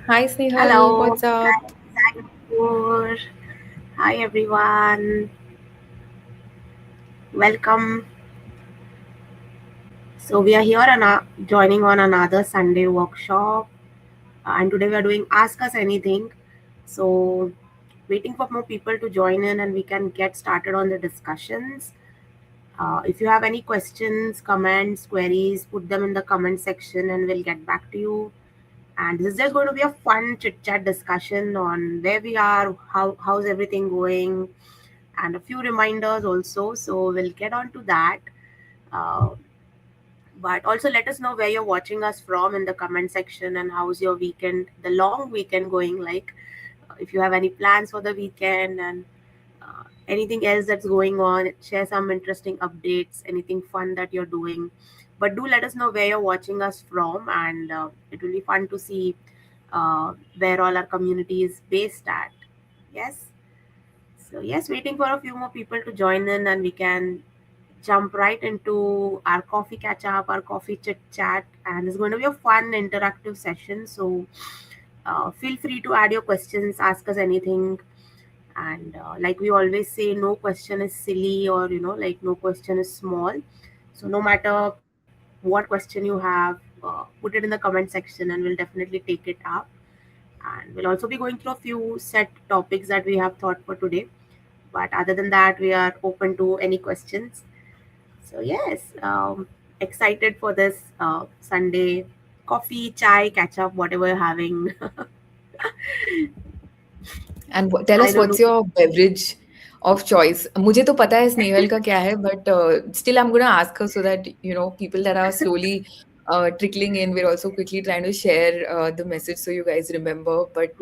Hi Snehal, Hello, what's up? thank you. Hi everyone, welcome. So we are here and joining on another Sunday workshop, and today we are doing Ask Us Anything. So waiting for more people to join in, and we can get started on the discussions. If you have any questions, comments, queries, put them in the comment section, and we'll get back to you. And this is just going to be a fun chit chat discussion on where we are, how's everything going, and a few reminders also. So we'll get on to that. Uh, but also let us know where you're watching us from in the comment section and how's your weekend, the long weekend going like. If you have any plans for the weekend and anything else that's going on, share some interesting updates, anything fun that you're doing. But do let us know where you're watching us from, and it will be fun to see where all our community is based at. Yes. So, yes, waiting for a few more people to join in, and we can jump right into our coffee catch up, our coffee chit chat, and it's going to be a fun interactive session. So, feel free to add your questions, ask us anything. And like we always say, no question is silly, or like no question is small. So, no matter what question you have, put it in the comment section, and we'll definitely take it up. And we'll also be going through a few set topics that we have thought for today. But other than that, we are open to any questions. So yes, excited for this Sunday coffee, chai, catch up, whatever you're having. And tell I us don't what's know. your beverage of choice. मुझे तो पता है स्नेहल का क्या है, but still I'm gonna ask her so that people that are slowly trickling in, we're also quickly trying to share the message so you guys remember. But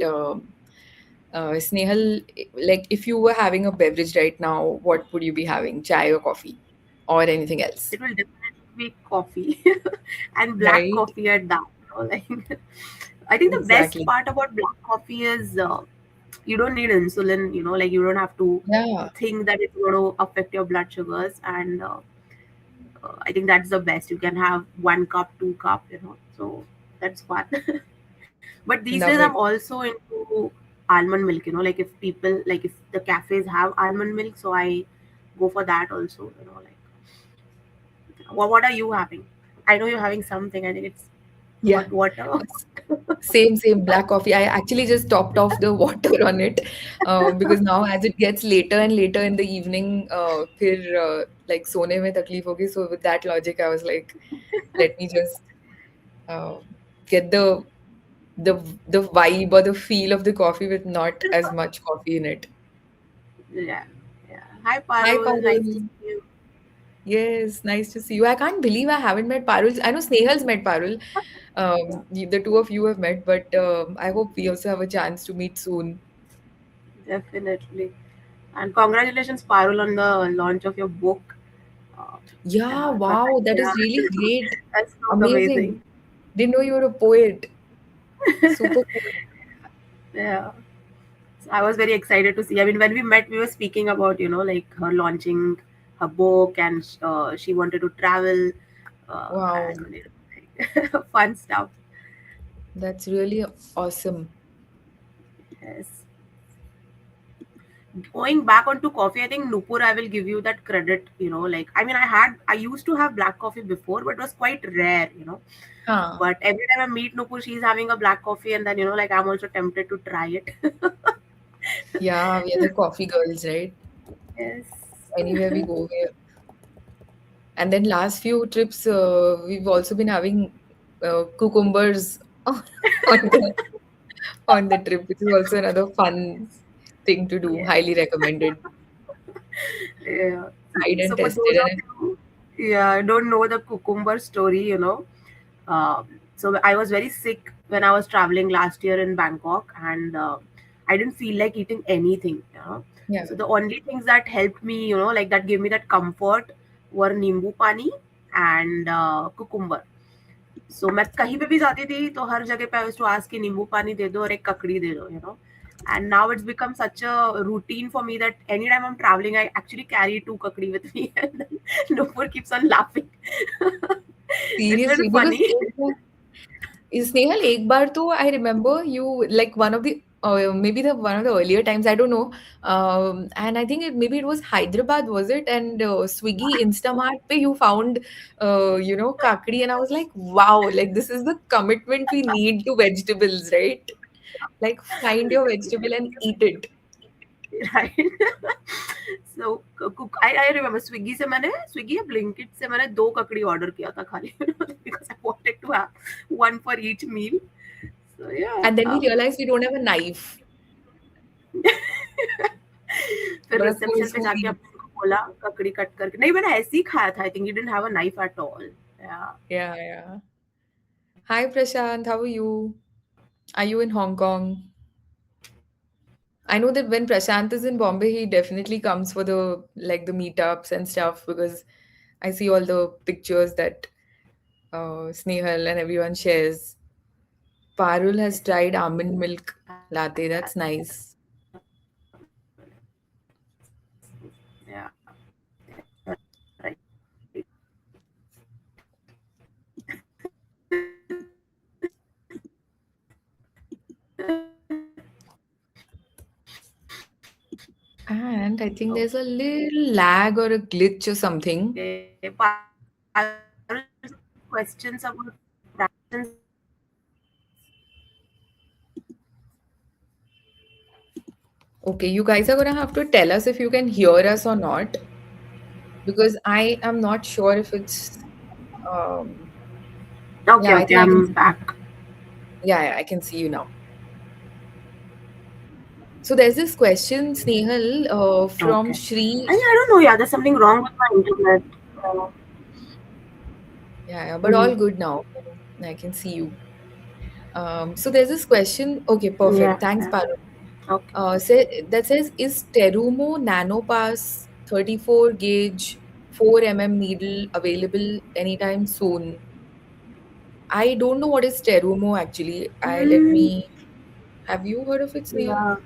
Snehal, like if you were having a beverage right now, what would you be having? Chai or coffee, or anything else? It will definitely be coffee and black Right? coffee at that. Like, I think the best Exactly. part about black coffee is you don't need insulin. Like you don't have to Yeah. think that it's going to affect your blood sugars, and I think that's the best. You can have 1 cup, 2 cup. So that's fun. But these days, Love I'm it. also into almond milk. Like if people like if the cafes have almond milk, so I go for that also. Like what are you having? I know you're having something. I think it's Yeah. what water. Same black coffee. I actually just topped off the water on it because now as it gets later and later in the evening, फिर like सोने में तकलीफ होगी. So with that logic, I was like, let me just uh, get the the vibe or the feel of the coffee with not as much coffee in it. Yeah, yeah. Hi, Hi, Parul. Nice to Parul. see you. Yes, nice to see you. I can't believe I haven't met Parul. I know Snehal's met Parul. The two of you have met, but I hope we also have a chance to meet soon. Definitely. And congratulations, Parul, on the launch of your book. Uh, Yeah, wow, that is really yeah, great. that sounds Amazing. amazing. Didn't know you were a poet. Super cool. Yeah. So I was very excited to see. I mean, when we met, we were speaking about, like her launching her book, and she wanted to travel, Wow, and like, fun stuff. that's really awesome. Yes. Going back onto coffee, I think Nupur, I will give you that credit. Like I mean, I used to have black coffee before, but it was quite rare. Huh. But every time I meet Nupur, she's having a black coffee, and then like I'm also tempted to try it. Yeah, we are the coffee girls, right? Yes. Anywhere we go, we and then last few trips, we've also been having cucumbers on the trip, which is also another fun thing to do. Yes. Highly recommended. Yeah. Tried and So for tested, those of and you, yeah, don't know the cucumber story. So I was very sick when I was traveling last year in Bangkok, and I didn't feel like eating anything. yeah. So the only things that helped me, like that gave me that comfort, were nimbu pani and cucumber. So मैं कहीं पे भी जाती थी तो हर जगह पे I used to ask कि नींबू पानी दे दो और एक ककड़ी दे दो. And now it's become such a routine for me that anytime I'm traveling, I actually carry 2 kakdi with me, and then Nupur keeps on laughing. It's a little Seriously, because funny. Snehal, एक बार तो I remember you like one of the maybe the one of the earlier times, I don't know, and I think maybe it was Hyderabad, was it? And Swiggy Instamart पे you found kakdi, and I was like, wow, like this is the commitment we need to vegetables, right? Like find your vegetable and eat it. Right so I remember Swiggy या Blinkit से मैंने 2 ककड़ी order किया था खाली because I wanted to have one for each meal so And then we या realized we don't have a knife. फिर But of reception course, पे who जाके we अपने को बोला ककड़ी कट करके नहीं मैंने ऐसे ही खाया था I think you didn't have a knife at all या yeah, yeah. Hi Prashant, how are you? Are you in Hong Kong? I know that when Prashant is in Bombay, he definitely comes for the like the meetups and stuff because I see all the pictures that Snehal and everyone shares. Parul has tried almond milk latte. That's nice. या And I think there's a okay little lag or a glitch or something. Questions about brands Okay, you guys are gonna have to tell us if you can hear us or not because I am not sure if it's um okay yeah, I okay think I I can um see back yeah, I can see you now. So there's this question, Snehal, from Okay. Shri. I don't know. Yeah, there's something wrong with my internet. Uh, Yeah, yeah, but mm, all good now. I can see you. So there's this question. Okay, yeah, perfect. Thanks, yeah. Parul. Okay. That says, is Terumo NanoPass 34 gauge 4 needle available anytime soon? I don't know what is Terumo actually. I let Mm, me. Have you heard of it, Snehal? yeah.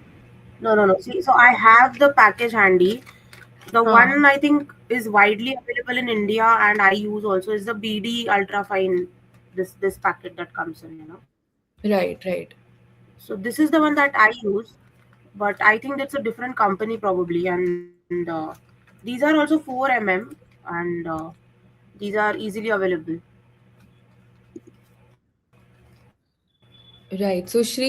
No, no, no. See, so I have the package handy. The Huh. one I think is widely available in India and I use also is the BD Ultra Fine. This packet that comes in, you know. Right, right. So this is the one that I use, but I think that's a different company probably. And these are also 4 and these are easily available. Right. So, Shri,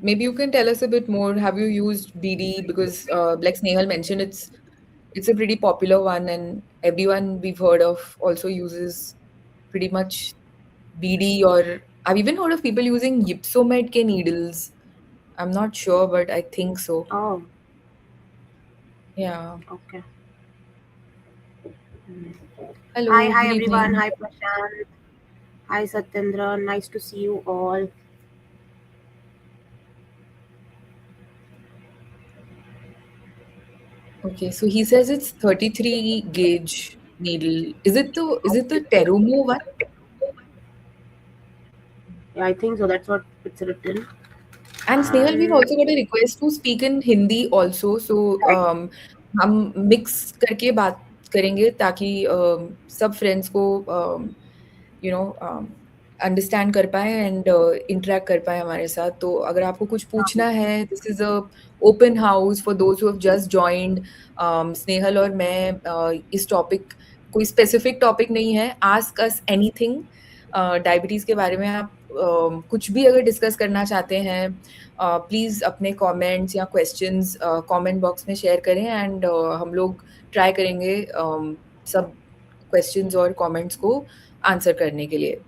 maybe you can tell us a bit more. Have you used BD? Because, like Snehal mentioned, it's a pretty popular one, and everyone we've heard of also uses pretty much BD. Or I've even heard of people using Ypsomed K needles. I'm not sure, but I think so. Oh, Yeah. okay. Hmm. Hello. Hi Good everyone. evening. Hi Prashant. Hi Satyendra. Nice to see you all. Okay. So he says it's 33 gauge needle. Is it the Okay. Terumo one? Yeah, I think so. That's what it's written. And Snehal, we've And also got a request to speak in Hindi also. So हम mix करके बात करेंगे ताकि सब friends को you know understand कर पाए and interact कर पाए हमारे साथ. तो अगर आपको कुछ पूछना है, this is a open house for those who have just joined. Snehal और मैं इस टॉपिक, कोई स्पेसिफिक टॉपिक नहीं है. Ask us anything. डायबिटीज के बारे में आप कुछ भी अगर डिस्कस करना चाहते हैं, प्लीज़ अपने कमेंट्स या क्वेश्चंस कमेंट बॉक्स में शेयर करें एंड हम लोग ट्राई करेंगे सब क्वेश्चंस और कमेंट्स को आंसर करने के लिए.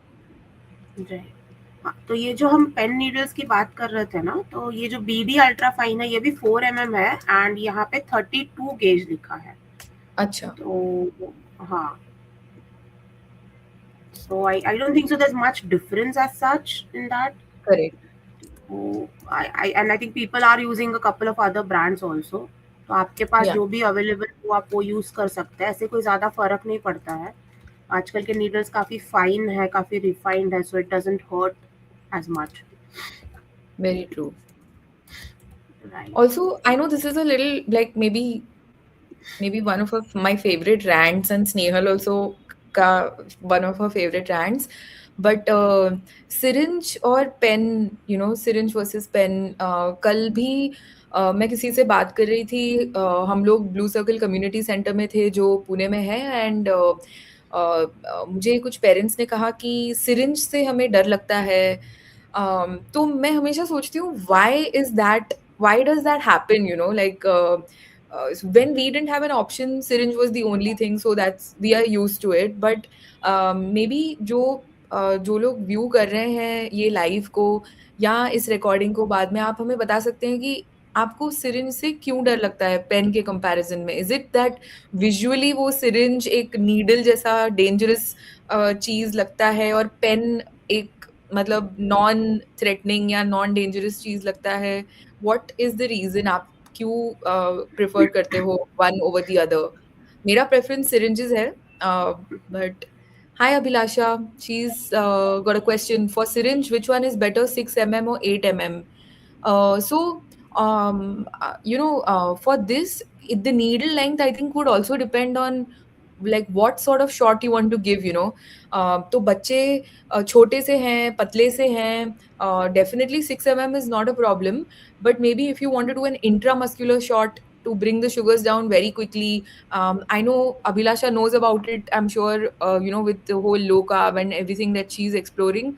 right. हाँ, तो ये जो हम पेन नीडल्स की बात कर रहे थे ना तो ये जो बीडी अल्ट्रा फाइन है ये भी 4 है एंड यहाँ पे 32 गेज लिखा है. अच्छा. तो हाँ, so I don't think so there's much difference as such in that. Correct. तो I think people are using a couple of other brands also. तो आपके पास या जो भी अवेलेबल हो आप वो यूज कर सकते हैं. ऐसे कोई ज्यादा फर्क नहीं पड़ता है. आजकल के नीडल्स काफी फाइन है, काफी रिफाइंड है, so it doesn't hurt as much. Very true. Right. Also, I know this is a little like maybe one of my favorite rants, and Snehal also one of her favorite rants. But syringe और pen, syringe versus pen, कल भी मैं किसी से बात कर रही थी। हम लोग ब्लू सर्कल कम्युनिटी सेंटर में थे जो पुणे में है, एंड मुझे कुछ पेरेंट्स ने कहा कि सिरिंज से हमें डर लगता है। तो मैं हमेशा सोचती हूँ, why does that happen, like when we didn't have an option, syringe was the only thing, so that's we are used to it. But maybe जो लोग व्यू कर रहे हैं ये लाइव को या इस रिकॉर्डिंग को बाद में, आप हमें बता सकते हैं कि आपको सिरिंज से क्यों डर लगता है पेन के कंपैरिजन में? इज इट दैट विजुअली वो सिरिंज एक नीडल जैसा डेंजरस चीज लगता है और पेन एक मतलब नॉन थ्रेटनिंग या नॉन डेंजरस चीज लगता है? व्हाट इज द रीजन आप क्यों प्रेफर करते हो वन ओवर द अदर? मेरा प्रेफरेंस सिरिंजेस है, but hi Abhilasha, she's got a question for syringe. Which one is better, 6 mm or 8 mm? For this, the needle length I think would also depend on like what sort of shot you want to give. तो बच्चे छोटे से हैं, पतले से हैं, definitely 6 mm is not a problem. But maybe if you want to do an intramuscular shot to bring the sugars down very quickly, I know Abhilasha knows about it. I'm sure, with the whole low carb and everything that she's exploring.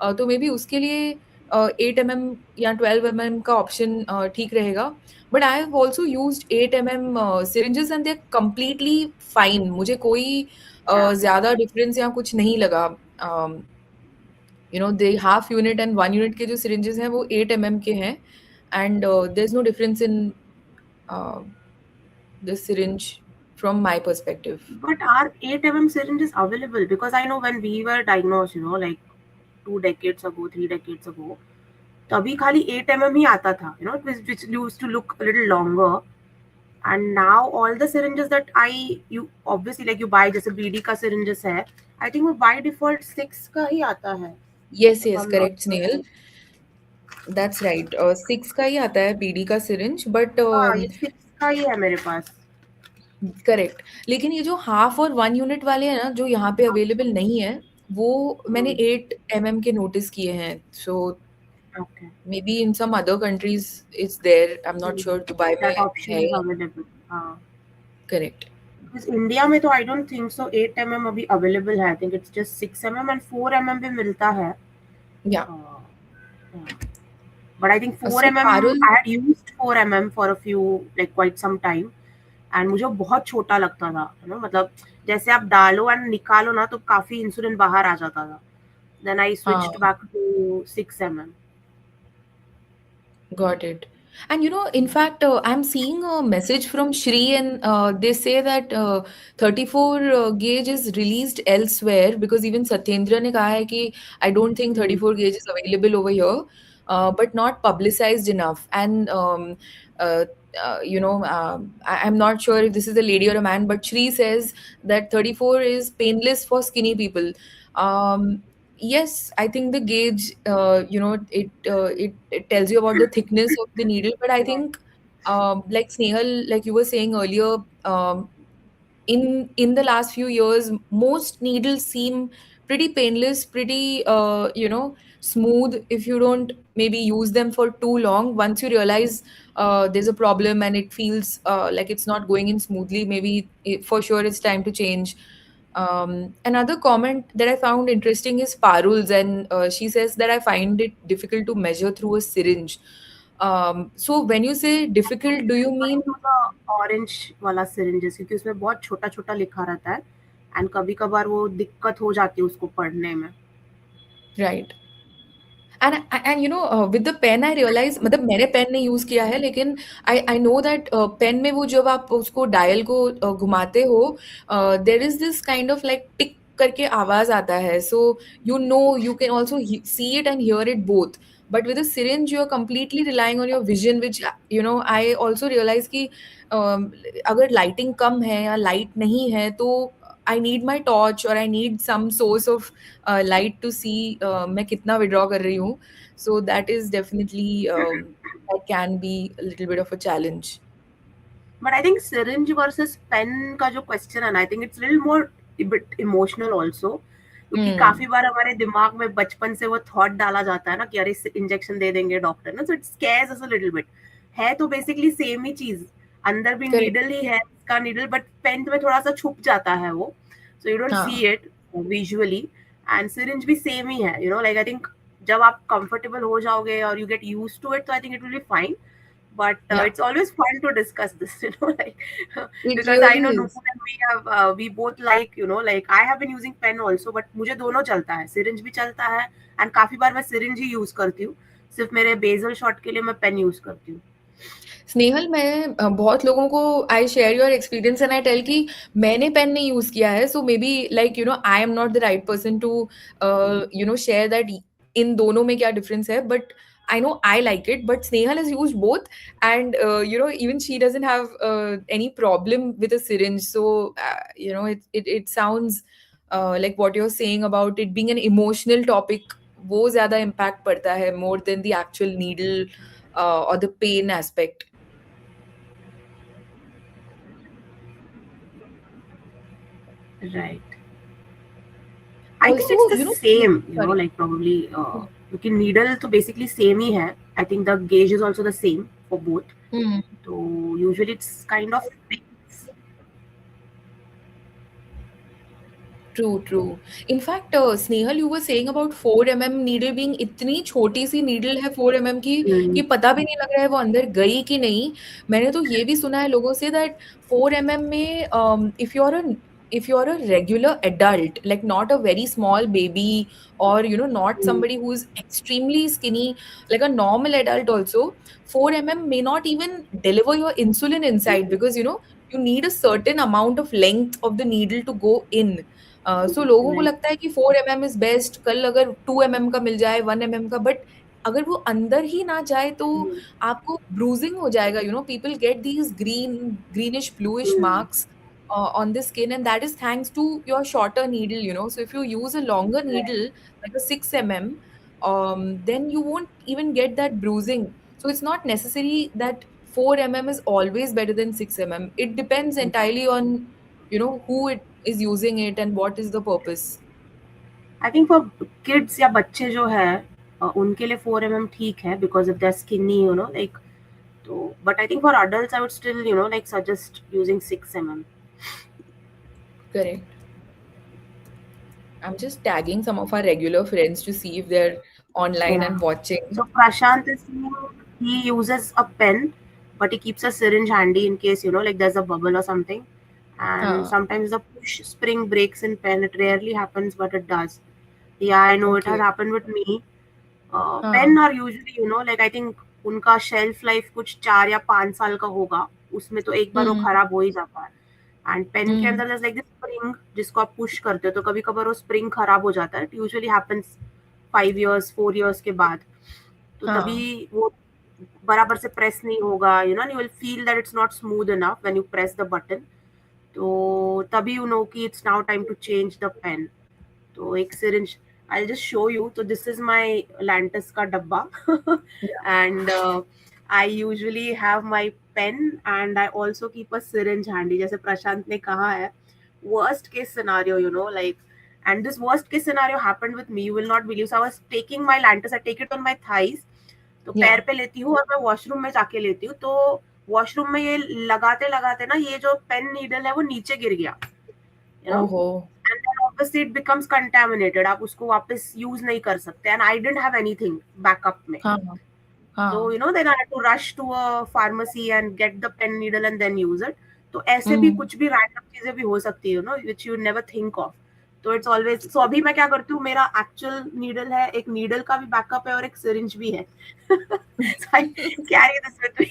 तो maybe उसके लिए 8 mm या 12 mm का option ठीक रहेगा. But I have also used 8 mm syringes and they're completely fine. मुझे कोई Yeah. ज़्यादा डिफरेंस या कुछ नहीं लगा. The half unit and 1 unit के जो syringes हैं वो 8 mm के हैं, and there is no difference in the syringe from my perspective. But are 8 mm syringes available? Because I know when we were diagnosed, like 2 decades ago, 3 decades ago, तभी खाली 8 mm ही आता था, which used to look a little longer. And now all the syringes that you obviously like you buy, जैसे BD का syringes है, I think वो by default 6 का ही आता है, Yes, if yes, I'm not correct, Snail. wrong. That's right. 6 का ही आता है बीडी का सिरिंज, बट हाँ, ये 6 का ही है मेरे पास. करेक्ट. लेकिन ये जो हाफ और 1 यूनिट वाले हैं ना, जो यहाँ पे अवेलेबल नहीं है, वो मैंने 8 mm के नोटिस किए हैं. So Okay. Maybe in some other countries it's there, I am not sure. Dubai में That option है. is available. हाँ. करेक्ट. Because India में तो I don't think so 8 mm अभी available है. I think it's just 6 mm and 4 mm भी मिलता है. या Yeah. But I think 4 so mm Parul, I had used 4 mm for a few like quite some time and मुझे बहुत छोटा लगता था, मतलब जैसे आप डालो एंड निकालो ना तो काफी इंसुलिन बाहर आ जाता था. Then I switched हाँ, back to 6 mm. got it. And in fact, I'm seeing a message from Shri, and they say that 34 gauge is released elsewhere, because even Satyendra ne kaha hai ki I don't think 34 gauge is available over here, but not publicized enough. And uh, I'm not sure if this is a lady or a man, but Shri says that 34 is painless for skinny people. Yes, I think the gauge, it tells you about the thickness of the needle, but I think, like Snehal, like you were saying earlier, in the last few years, most needles seem pretty painless, pretty smooth if you don't maybe use them for too long. Once you realize there's a problem and it feels like it's not going in smoothly, maybe for sure it's time to change. Another comment that I found interesting is Parul's, and she says that I find it difficult to measure through a syringe. So when you say difficult, do you mean orange वाला syringes क्योंकि उसमें बहुत छोटा छोटा लिखा रहता है and कभी कभार वो दिक्कत हो जाती है उसको पढ़ने में. right? And with the pen I realize, मतलब मैंने पेन नहीं यूज किया है, लेकिन I know that पेन में वो जब आप उसको डायल को घुमाते हो, there is this kind of like टिक करके आवाज आता है. So you can also see it and hear it both. But with a syringe you are completely relying on your vision, which I also realize कि अगर lighting कम है या light नहीं है तो I need my torch or I need some source of light to see मैं कितना withdraw कर रही हूँ. So that is definitely that can be a little bit of a challenge. But I think syringe versus pen का जो question है ना, I think it's a little more a bit emotional also. क्योंकि काफी Hmm. बार हमारे दिमाग में बचपन से वो थॉट डाला जाता है ना कि अरे इंजेक्शन दे देंगे डॉक्टर ना, so it scarce us a little bit. है तो बेसिकली सेम ही चीज, अंदर भी Correct. नीडल ही है इसका नीडल, बट पेन में थोड़ा सा छुप जाता है वो, सो यू डोंट सी हाँ. It visually. एंड सिरिंज भी सेम ही है, you know, like I think जब आप कंफर्टेबल हो जाओगे और you get used to it, so I think it will be fine. But Yeah. it's always fun to discuss this, you know, like It because I really know is. Noor and we both like, you know, like I have been using pen also, but मुझे दोनों चलता है, syringe भी चलता है, and काफी बार मैं syringe ही use करती हूँ, सिर्फ मेरे basal shot के लिए मैं pen use करती हूँ। स्नेहल, मैं बहुत लोगों को I share your experience and I tell कि मैंने पेन नहीं यूज किया है, so maybe like I am not the right person to share that इन दोनों में क्या डिफरेंस है, but I know I like it, but Snehal has used both, and even she doesn't have any problem with a syringe. So it sounds like what you're saying about it being an emotional topic. वो ज्यादा impact पड़ता है more than the actual needle or the pain aspect. Right. I think Also, it's the same, you know, sorry. like probably क्योंकि needle तो basically same ही है। I think the gauge is also the same for both. Hmm. So usually it's kind of fixed. True, true. In fact, Snehal, you were saying about 4 mm needle being इतनी छोटी सी needle है 4 mm की कि Hmm. पता भी नहीं लग रहा है वो अंदर गई कि नहीं. मैंने तो ये भी सुना है लोगों से that 4 mm में if you're a regular adult, like not a very small baby or not Hmm. somebody who's extremely skinny, like a normal adult also, 4 mm may not even deliver your insulin inside because you need a certain amount of length of the needle to go in. सो लोगों को Right. लगता है कि 4 mm is best, कल अगर 2 mm का मिल जाए, 1 mm का, बट अगर वो अंदर ही ना जाए तो Hmm. आपको ब्रूजिंग हो जाएगा. People get these greenish bluish Hmm. marks on the skin, and that is thanks to your shorter needle. So if you use a longer Right. needle like a 6 mm, then you won't even get that bruising. So it's not necessary that 4 mm is always better than 6 mm. It depends entirely on who it is using it and what is the purpose. I think for kids या बच्चे जो है उनके लिए 4 mm ठीक है because if they're skinny, you know, like तो but I think for adults I would still, you know, like suggest using 6 mm. Correct. I'm just tagging some of our regular friends to see if they're online Yeah. and watching. So Prashant is saying he uses a pen, but he keeps a syringe handy in case, you know, like there's a bubble or something. And Huh. sometimes the push spring breaks in pen. It rarely happens, but it does. Yeah, I know it has Okay. happened with me. Huh. Pen are usually, you know, like I think उनका shelf life कुछ 4 या 5 साल का होगा, उसमें तो एक बार वो Hmm. खराब हो ही जाता है। एंड पेन के Hmm. अंदर लाइक दिस स्प्रिंग जिसको आप पुश करते हो, तो कभी कभार वो स्प्रिंग खराब हो जाता है। It usually happens 5 years 4 years के बाद, तो तभी Huh. वो बराबर से प्रेस नहीं होगा, you know, you will feel that it's not smooth enough when you press the button, तो तभी यू नो कि it's now time to change the pen. तो एक syringe, I'll just show you. So this is my Lantus का डब्बा Yeah. and I usually have my pen and I also keep a syringe handy. जैसे प्रशांत ने कहा है, worst case scenario, you know, like, and this worst case scenario happened with me. You will not believe. So I was taking my Lantus, I take it on my thighs. तो पैर Yeah. पे लेती हूँ और मैं washroom में जाके लेती हूँ, तो वॉशरूम में ये लगाते लगाते ना ये जो पेन नीडल है वो नीचे गिर गया, you know, Oh. and then obviously it becomes contaminated. आप उसको वापस यूज नहीं कर सकते, and I didn't have anything backup में, Huh. so Huh. you know then I had to rush to a pharmacy and get the pen needle and then use it. तो ऐसे भी Hmm. कुछ भी random चीजें भी हो सकती है, you know, which you never think of. तो इट्स ऑलवेज, सो अभी मैं क्या करती हूँ, मेरा एक्चुअल नीडल है, एक नीडल का भी बैकअप है और एक सिरिंज भी है। So I carry this with me.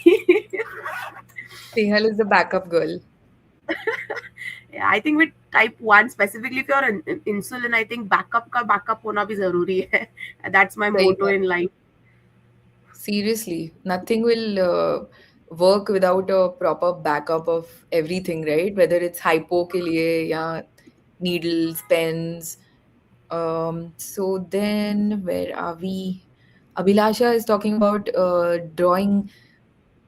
Snehal is the backup girl. Yeah, I think with type 1 specifically, if you're insulin, I think backup का backup होना भी जरूरी है. That's my सही motto बात. in life. Seriously, nothing will work without a proper backup of everything, right? Whether it's hypo के लिए या needles, pens. So then where are we? Abhilasha is talking about drawing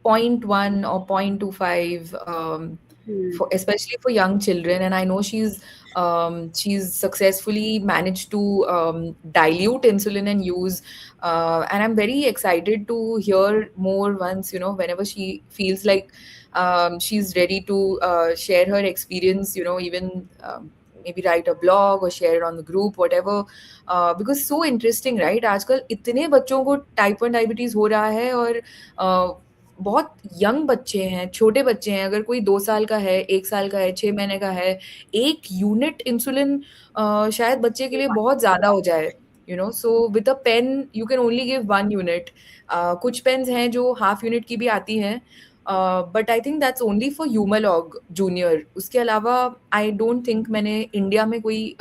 point 0.1 or 0.25 Hmm. for especially for young children, and I know she's She's successfully managed to dilute insulin and use, and I'm very excited to hear more once, whenever she feels like she's ready to share her experience, even maybe write a blog or share it on the group, whatever. Because so interesting, right? आजकल इतने बच्चों को type 1 diabetes हो रहा है, और बहुत young बच्चे हैं, छोटे बच्चे हैं। अगर कोई 2 साल का है, 1 साल का है, 6 महीने का है, 1 यूनिट इंसुलिन शायद बच्चे के लिए बहुत ज़्यादा हो जाए, so with a pen you can only give 1 unit. कुछ पेन्स हैं जो हाफ यूनिट की भी आती हैं, but I think that's only for Humalog Junior. उसके अलावा आई डोंट थिंक मैंने इंडिया में कोई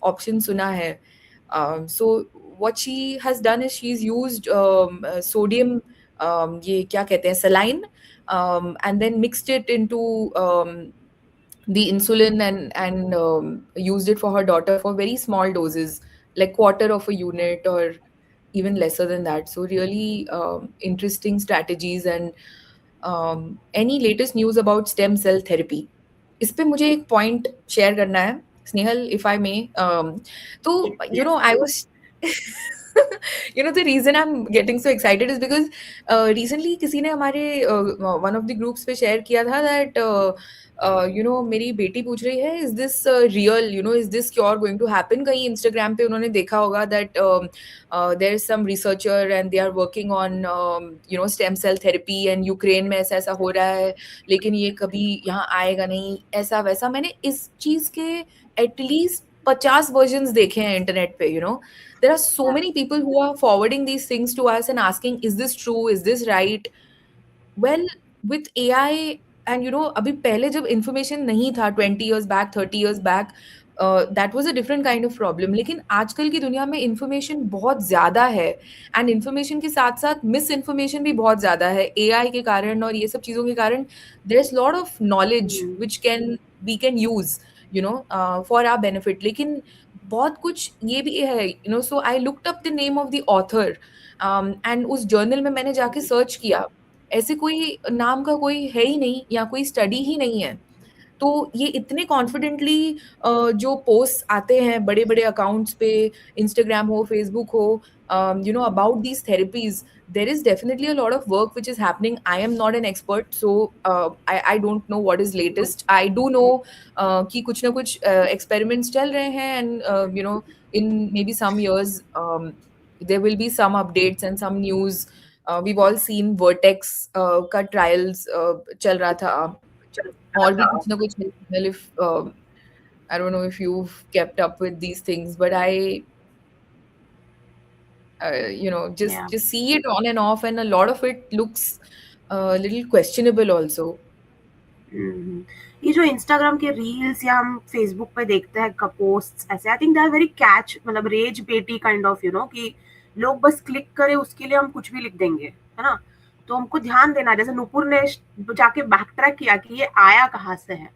ऑप्शन सुना है। So what she has done is she is used sodium, ये क्या कहते हैं, saline, and then mixed it into the insulin, and used it for her daughter for very small doses, like quarter of a unit or even lesser than that. So really interesting strategies. And any latest news about stem cell therapy? इस पे मुझे एक point share करना है, Snehal, if I मे। तो I was the reason I'm getting so excited is because recently किसी ने हमारे one of the groups पे शेयर किया था that मेरी बेटी पूछ रही है, is this real, is this cure going to happen? कहीं इंस्टाग्राम पे उन्होंने देखा होगा that there is some researcher and they are working on stem cell therapy, and Ukraine में ऐसा ऐसा हो रहा है, लेकिन ये कभी यहाँ आएगा नहीं, ऐसा वैसा। मैंने इस चीज के एटलीस्ट 50 वर्जन्स देखे हैं इंटरनेट पे। there are so many people who are forwarding these things to us and asking, is this true, is this right? Well, with AI, and अभी पहले जब information नहीं था 20 years back, 30 years back, that was a different kind of problem. लेकिन आजकल की दुनिया में information बहुत ज़्यादा है, and information के साथ साथ misinformation भी बहुत ज़्यादा है AI के कारण और ये सब चीज़ों के कारण। there's lot of knowledge which we can use, for our benefit, लेकिन बहुत कुछ ये भी है, so I looked up the name of the author, and उस journal में मैंने जाके search किया, ऐसे कोई नाम का कोई है ही नहीं, या कोई स्टडी ही नहीं है। तो ये इतने कॉन्फिडेंटली जो पोस्ट आते हैं बड़े-बड़े अकाउंट्स पे, इंस्टाग्राम हो, फेसबुक हो, about these therapies, there is definitely a lot of work which is happening. I am not an expert, so I don't know what is latest. I do know कि कुछ ना कुछ experiments चल रहे हैं, and in maybe some years there will be some updates and some news. we've all seen Vertex का trials चल रहा था, और भी कुछ ना कुछ है। Well, if I don't know if you've kept up with these things, but I just see it on and off, and a lot of it looks a little questionable also. ये जो इंस्टाग्राम के reels या हम Facebook पे देखते हैं posts ऐसे, I think they are very catch, मतलब रेज बेटी काइंड ऑफ, कि लोग बस क्लिक करें उसके लिए हम कुछ भी लिख देंगे, है ना। तो हमको ध्यान देना, जैसे नुपुर ने जाके बैक ट्रैक किया कि ये आया कहाँ से है,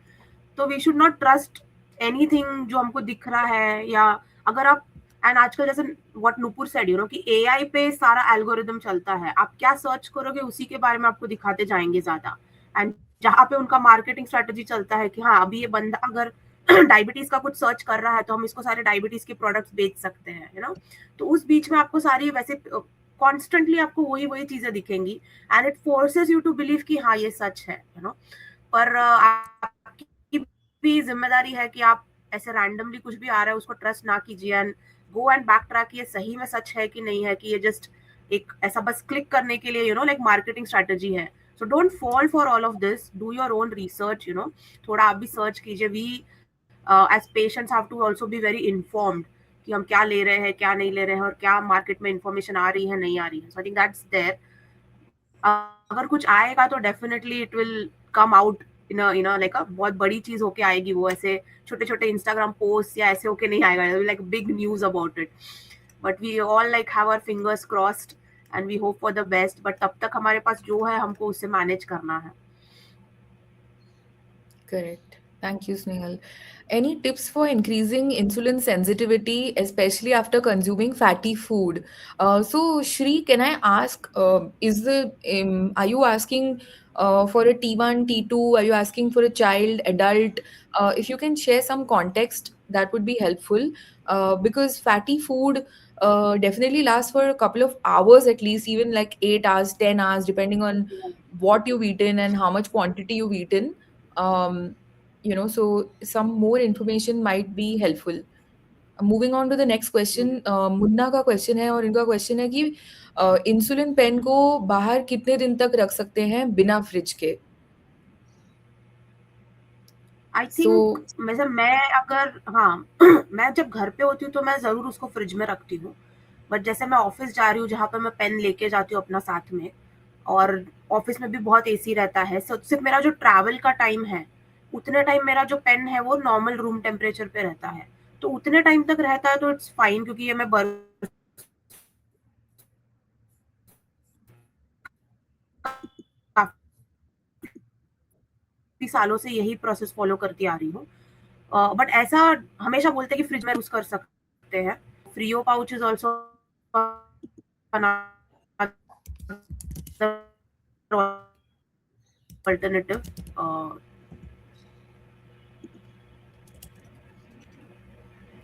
तो we should not trust anything जो हमको दिख रहा है। या अगर आप, एंड आजकल जैसे व्हाट नुपुर सेड, कि एआई पे सारा एल्गोरिदम चलता है, आप क्या सर्च करोगे उसी के बारे में आपको दिखाते जाएंगे ज्यादा। एंड जहाँ पे उनका मार्केटिंग स्ट्रेटेजी चलता है कि हाँ अभी ये बंदा अगर डायबिटीज का कुछ सर्च कर रहा है तो हम इसको सारे डायबिटीज के प्रोडक्ट्स बेच सकते हैं, है ना। तो उस बीच में आपको सारी वैसे कॉन्स्टेंटली आपको वही चीजें दिखेंगी, and it forces you to believe कि हाँ ये सच है, पर आपकी भी जिम्मेदारी है कि आप ऐसे रैंडमली कुछ भी आ रहा है उसको ट्रस्ट ना कीजिए, and go and back track ये सही में सच है कि नहीं है, कि ये जस्ट एक ऐसा बस क्लिक करने के लिए लाइक मार्केटिंग स्ट्रेटेजी है। So don't fall for all of this. Do your own research. थोड़ा आप भी सर्च कीजिए। We as patients have to also be very informed कि हम क्या ले रहे हैं, क्या नहीं ले रहे हैं, और क्या मार्केट में इंफॉर्मेशन आ रही है, नहीं आ रही है। So I think that's there. अगर कुछ आएगा तो definitely it will come out in like बहुत बड़ी चीज होके आएगी, वो ऐसे छोटे छोटे इंस्टाग्राम पोस्ट या ऐसे होके नहीं आएगा, like big news about it. But we all like have our fingers crossed and we hope for the best, but तब तक हमारे पास जो है हमको उससे मैनेज करना है। Correct. Thank you, Snehal. Any tips for increasing insulin sensitivity, especially after consuming fatty food? So, Shri, can I ask, are you asking for a T1, T2? Are you asking for a child, adult? If you can share some context, that would be helpful. Because fatty food definitely lasts for a couple of hours at least, even like 8 hours, 10 hours, depending on what you've eaten and how much quantity you've eaten. Um, so some more information might be helpful. Moving on to the next question, Munna का question है और इनका question है कि insulin pen को बाहर कितने दिन तक रख सकते हैं बिना फ्रिज के? आई सो थिंक वैसे मैं अगर हाँ मैं जब घर पे होती हूँ तो मैं ज़रूर उसको फ्रिज में रखती हूँ। बट जैसे मैं ऑफिस जा रही हूँ जहाँ पर मैं पेन लेके जाती हूँ अपना साथ में, और ऑफिस में भी बहुत एसी रहता है, सिर्फ मेरा जो ट्रैवल का टाइम है उतने टाइम मेरा जो पेन है वो नॉर्मल रूम टेम्परेचर पे रहता है, तो उतने टाइम तक रहता है तो इट्स फाइन, क्योंकि ये मैं काफी सालों से यही प्रोसेस फॉलो करती आ रही हूँ। बट ऐसा हमेशा बोलते हैं कि फ्रिज में यूज कर सकते हैं। Frio pouch is also alternative.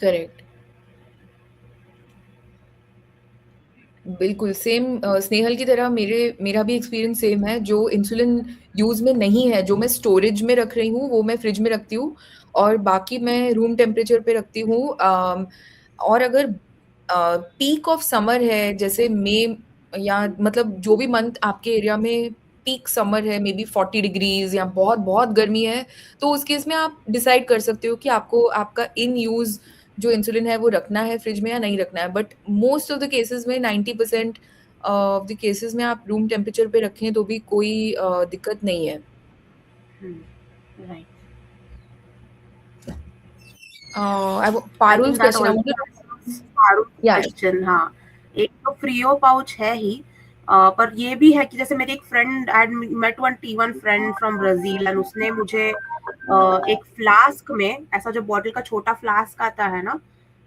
Correct, बिल्कुल सेम स्नेहल की तरह मेरा भी एक्सपीरियंस सेम है। जो इंसुलिन यूज़ में नहीं है, जो मैं स्टोरेज में रख रही हूँ, वो मैं फ्रिज में रखती हूँ और बाकी मैं रूम टेम्परेचर पे रखती हूँ। और अगर पीक ऑफ समर है, जैसे मई या मतलब जो भी मंथ आपके एरिया में पीक समर है, मे बी 40 डिग्रीज या बहुत बहुत गर्मी है, तो उस केस में आप डिसाइड कर सकते हो कि आपको आपका इन यूज़ जो इंसुलिन है वो रखना है फ्रिज में या नहीं रखना है। But most of the cases में 90% ऑफ द केसेस में आप रूम टेम्परेचर पे रखें तो भी कोई दिक्कत नहीं है। Right. I Parul's think that question, I also want answers Farooq's या क्वेश्चन। हाँ, एक तो फ्रीओ पाउच है ही, पर ये भी है कि जैसे मेरी एक friend I met one T1 friend from Brazil, and उसने मुझे एक फ्लास्क में, ऐसा जो बॉटल का छोटा फ्लास्क आता है ना,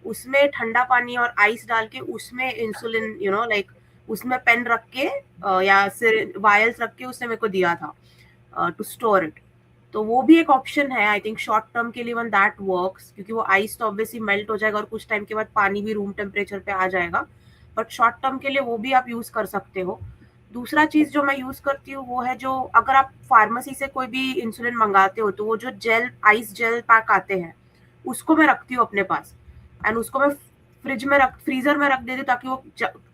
उसमें ठंडा पानी और आइस डाल के उसमें इंसुलिन लाइक उसमें पेन रख के या सिर वायल्स रख के उसने मेरे को दिया था टू स्टोर इट। तो वो भी एक ऑप्शन है आई थिंक शॉर्ट टर्म के लिए, वन दैट वर्क्स, क्योंकि वो आइस तो ऑब्वियसली मेल्ट हो जाएगा और कुछ टाइम के बाद पानी भी रूम टेम्परेचर पे आ जाएगा, बट शॉर्ट टर्म के लिए वो भी आप यूज कर सकते हो। दूसरा चीज जो मैं यूज करती हूँ वो है, जो अगर आप फार्मेसी से कोई भी इंसुलिन मंगाते हो तो वो जो जेल आइस जेल पैक आते हैं उसको मैं रखती हूँ अपने पास, एंड उसको मैं फ्रीजर में रख देती हूँ ताकि वो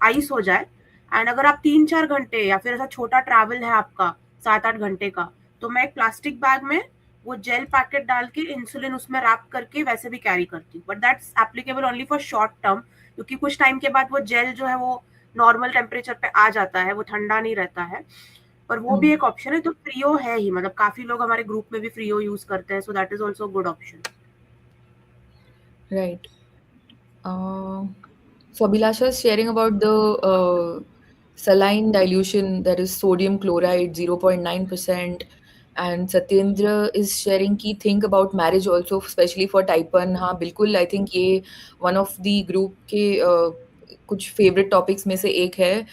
आइस हो जाए। एंड अगर आप 3-4 घंटे या फिर ऐसा छोटा ट्रैवल है आपका 7-8 घंटे का, तो मैं एक प्लास्टिक बैग में वो जेल पैकेट डाल के इंसुलिन उसमें रैप करके वैसे भी कैरी करती हूँ, but that's applicable only for short term, क्योंकि कुछ टाइम के बाद वो जेल जो है वो नॉर्मल टेम्परेचर पे आ जाता है, वो ठंडा नहीं रहता है। पर वो भी एक ऑप्शन है। तो फ्रीओ है ही, मतलब काफी लोग हमारे ग्रुप में भी फ्रीओ यूज करते हैं, so that is also good option. Right. So Abhilasha is sharing about the saline dilution, that is sodium chloride 0.9%, and Satyendra is sharing key think about marriage also, especially for type 1. हाँ बिल्कुल, I think ये one of the group के कुछ favorite topics में से एक है।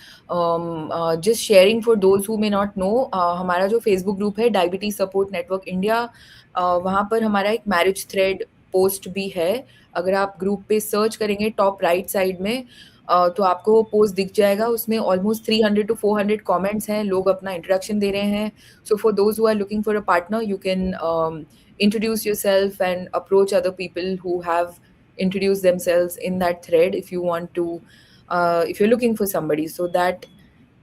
Just sharing for those who may not know, हमारा जो Facebook group है Diabetes Support Network India, वहाँ पर हमारा एक marriage thread post भी है। अगर आप ग्रुप पे सर्च करेंगे टॉप राइट साइड में, तो आपको वो पोस्ट दिख जाएगा। उसमें ऑलमोस्ट 300 टू 400 कमेंट्स हैं, लोग अपना इंट्रोडक्शन दे रहे हैं। So for those who are looking for a partner, you can introduce yourself and approach other people who have introduced themselves in that thread if you want to, if you're looking for somebody. So that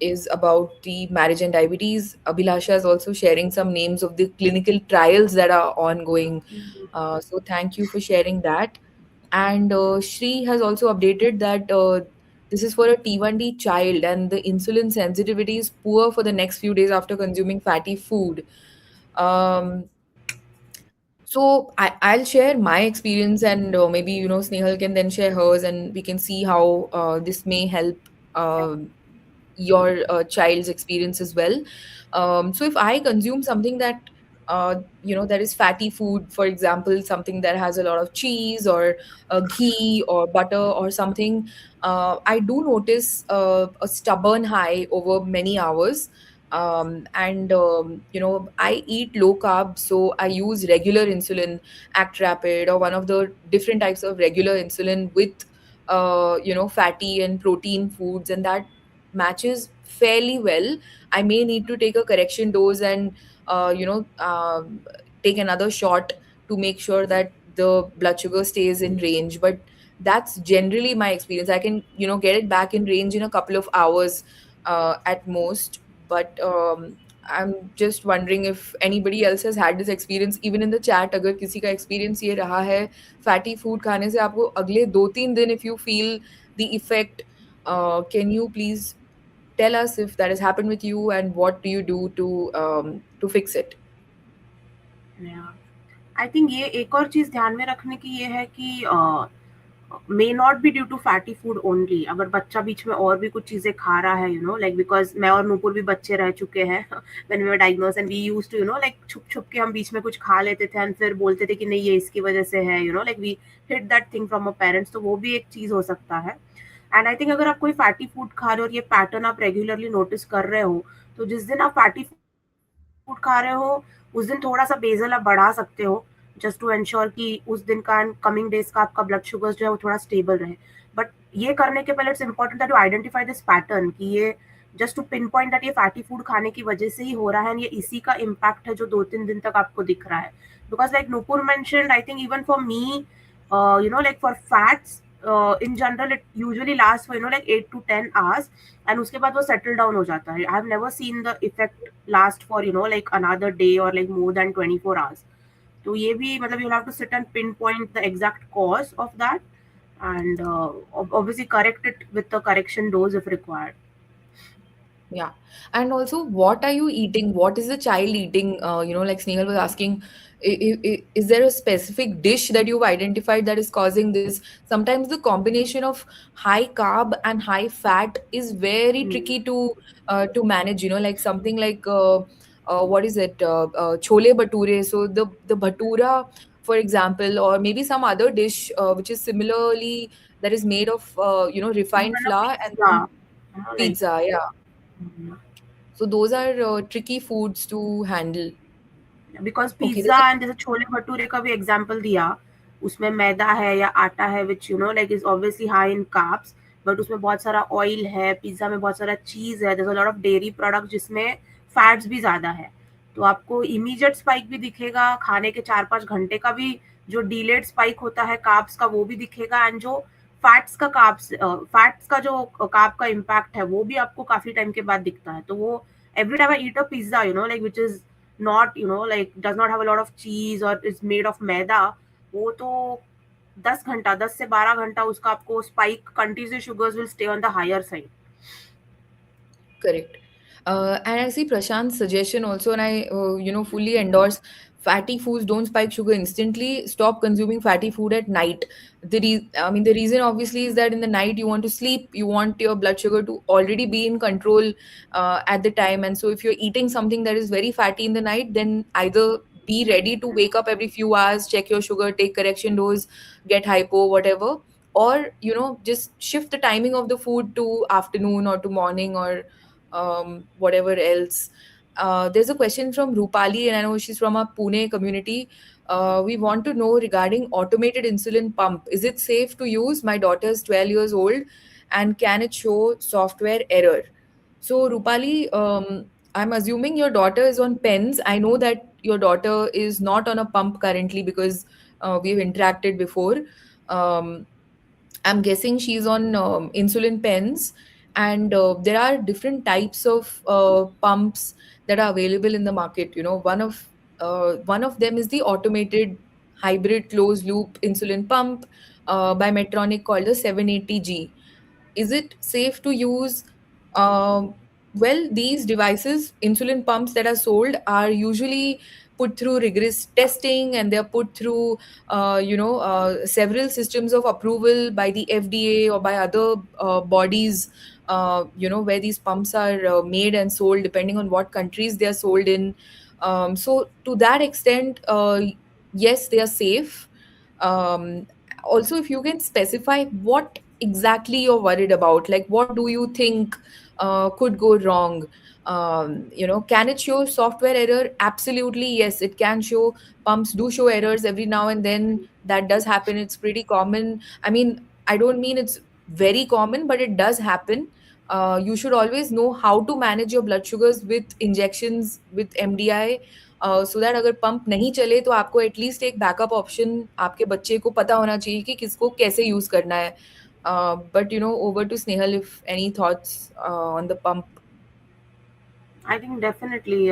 is about the marriage and diabetes. Abhilasha is also sharing some names of the clinical trials that are ongoing. So thank you for sharing that. And Shri has also updated that this is for a T1D child and the insulin sensitivity is poor for the next few days after consuming fatty food. Um, so I'll share my experience and maybe, Snehal can then share hers and we can see how this may help your child's experience as well. So if I consume something that there is fatty food, for example, something that has a lot of cheese or ghee or butter or something. I do notice a stubborn high over many hours. And I eat low carb, so I use regular insulin, Act Rapid, or one of the different types of regular insulin with fatty and protein foods, and that matches fairly well. I may need to take a correction dose and take another shot to make sure that the blood sugar stays in range. But that's generally my experience. I can get it back in range in a couple of hours at most. But I'm just wondering if anybody else has had this experience. Even in the chat, अगर किसी का experience ये रहा है fatty food खाने से आपको अगले 2-3 दिन, if you feel the effect, can you please tell us if that has happened with you, and what do you do to fix it? I think ये एक और चीज ध्यान में रखने की ये है कि may not be due to fatty food only. अगर बच्चा बीच में और भी कुछ चीजें खा रहा है, लाइक बिकॉज मैं और नूपुर भी बच्चे रह चुके हैं when we were diagnose and we used to like छुप छुप के हम बीच में कुछ खा लेते थे एंड फिर बोलते थे कि नहीं ये इसकी वजह से है, like we hit that thing from a parents. तो वो भी एक चीज हो सकता है. एंड आई थिंक अगर आप कोई फैटी फूड खा रहे हो और ये पैटर्न आप रेगुलरली नोटिस कर रहे हो, तो जिस दिन आप फैटी फूड खा रहे हो उस दिन थोड़ा सा बेसल आप बढ़ा सकते हो, जस्ट टू एंश्योर कि उस दिन का एंड कमिंग डेज का आपका ब्लड शुगर जो है वो थोड़ा स्टेबल रहे. बट ये करने के पहले it's important that you identify this pattern कि ये just to pinpoint that ये फैटी फूड खाने की वजह से ही हो रहा है एंड ये इसी का इम्पैक्ट है जो 2-3 दिन तक आपको दिख रहा है. Because like Nupur mentioned, I think even for me, like for fats, in general it usually lasts for like 8 to 10 hours and उसके बाद वो settle down हो जाता है. I have never seen the effect last for like another day or like more than 24 hours. तो ये भी मतलब you'll have to sit and pinpoint the exact cause of that and obviously correct it with the correction dose if required. Yeah. And also, what are you eating? What is the child eating? Like Snehal was asking, is there a specific dish that you've identified that is causing this? Sometimes the combination of high carb and high fat is very Hmm. tricky to manage. Like something like what is it? Chole bhature. So the bhatura, for example, or maybe some other dish which is similarly that is made of Some refined kind of flour and then pizza, like. pizza. Yeah. Mhm. So those are tricky foods to handle. Because Okay, pizza and जैसे छोले भटूरे का भी example दिया, उसमें मैदा है या आटा है which like is obviously high in carbs, but उसमें बहुत सारा ऑयल है. पिज्जा में बहुत सारा चीज है, there is a lot of dairy product जिसमें फैट्स भी ज्यादा है. तो आपको इमीडिएट स्पाइक भी दिखेगा, खाने के 4-5 घंटे का भी जो डिलेड स्पाइक होता है कार्ब्स का वो भी दिखेगा, एंड जो फैट्स का जो कार्ब का इम्पैक्ट है वो भी आपको काफी टाइम के बाद दिखता है. तो वो every time I eat a pizza, like which is not, like does not have a lot of cheese or is made of मैदा, वो तो 10 घंटा 10 से 12 घंटा उसका आपको spike continuous sugars will stay on the higher side. correct. And I see Prashant's suggestion also, and I, fully endorse fatty foods don't spike sugar instantly. Stop consuming fatty food at night. The reason obviously is that in the night you want to sleep, you want your blood sugar to already be in control at the time. And so if you're eating something that is very fatty in the night, then either be ready to wake up every few hours, check your sugar, take correction dose, get hypo, whatever, or just shift the timing of the food to afternoon or to morning or whatever else. There's a question from Rupali, and I know she's from our Pune community. We want to know regarding automated insulin pump. Is it safe to use? My daughter is 12 years old, and can it show software error? So, Rupali, I'm assuming your daughter is on pens. I know that your daughter is not on a pump currently because we've interacted before. Um, I'm guessing she's on insulin pens, and there are different types of pumps that are available in the market. One of them is the automated hybrid closed loop insulin pump by Medtronic called the 780G. Is it safe to use? Um, well, these devices, insulin pumps that are sold, are usually put through rigorous testing, and they're put through several systems of approval by the FDA or by other bodies, where these pumps are made and sold, depending on what countries they are sold in. So to that extent, yes, they are safe. Um, Also, if you can specify what exactly you're worried about, like what do you think could go wrong? Can it show software error? Absolutely, yes, it can show. Pumps do show errors every now and then. That does happen. It's pretty common. I mean, I don't mean it's very common, but it does happen. You should always know how to manage your blood sugars with injections with MDI, so that अगर pump नहीं चले तो आपको at least एक backup option आपके बच्चे को पता होना चाहिए कि किसको कैसे यूज़ करना है. But over to Snehal if any thoughts on the pump. I think definitely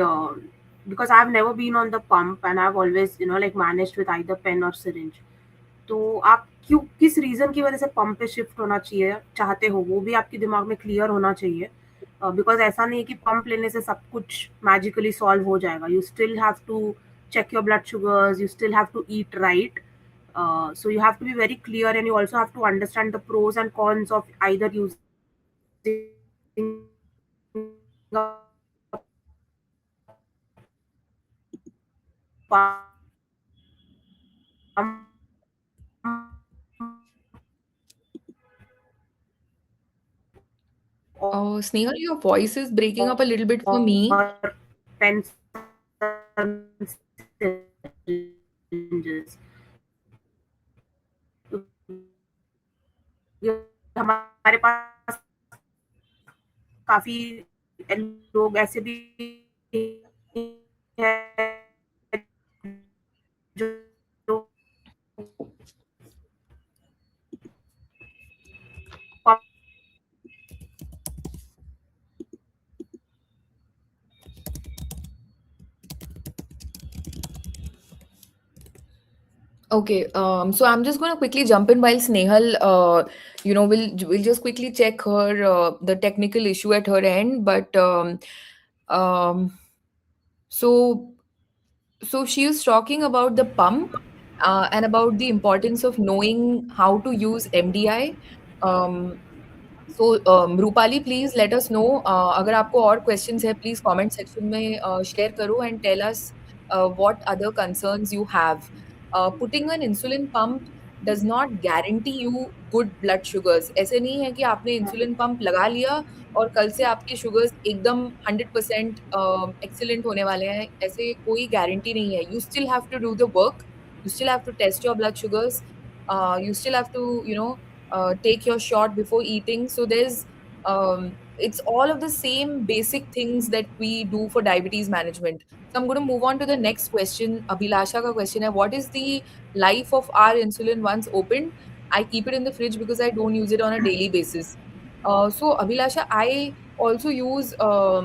because I've never been on the pump and I've always like managed with either pen or syringe. तो आप क्यों किस reason की वजह से pump पे shift होना चाहिए चाहते हो वो भी आपके दिमाग में क्लियर होना चाहिए बिकॉज ऐसा नहीं है कि पंप लेने से सब कुछ मैजिकली सॉल्व हो जाएगा you still have to check your blood sugars, you still have to eat right. So you have to be very clear and you also have to understand the pros and cons of either using a pump Snehal, your voice is breaking up a little bit for or me. pens and syringes. ये हमारे पास काफी लोग ऐसे भी हैं जो Okay, so I'm just going to quickly jump in while Snehal, we'll just quickly check her the technical issue at her end. But um, so so she was talking about the pump and about the importance of knowing how to use MDI. Um, Rupali, please let us know अगर आपको और questions है, please comment section में share करो and tell us what other concerns you have. Putting an insulin pump does not guarantee you good blood sugars. ऐसे नहीं है कि आपने इंसुलिन पंप लगा लिया और कल से आपके शुगर्स एकदम 100% एक्सीलेंट होने वाले हैं. ऐसे कोई गारंटी नहीं है. You still have to do the work. You still have to test your blood sugars. You still have to, take your shot before eating. So it's all of the same basic things that we do for diabetes management. So I'm going to move on to the next question. Abhilasha ka question hai, what is the life of our insulin once opened? I keep it in the fridge because I don't use it on a daily basis. So Abhilasha, I also use what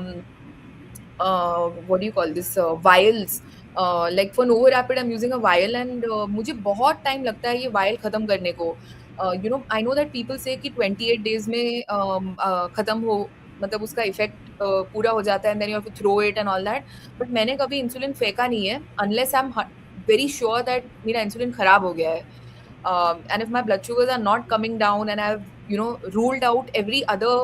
do you call this vials. Like for Novo Rapid I'm using a vial and मुझे बहुत time लगता है ये vial खत्म करने को. I know that people say कि 28 days में खत्म हो, मतलब उसका इफेक्ट पूरा हो जाता है and then you have to throw it and all that. But मैंने कभी इंसुलिन फेंका नहीं है unless I'm very sure that मेरा इंसुलिन खराब हो गया है. And if my blood sugars are not coming down and I've ruled out every other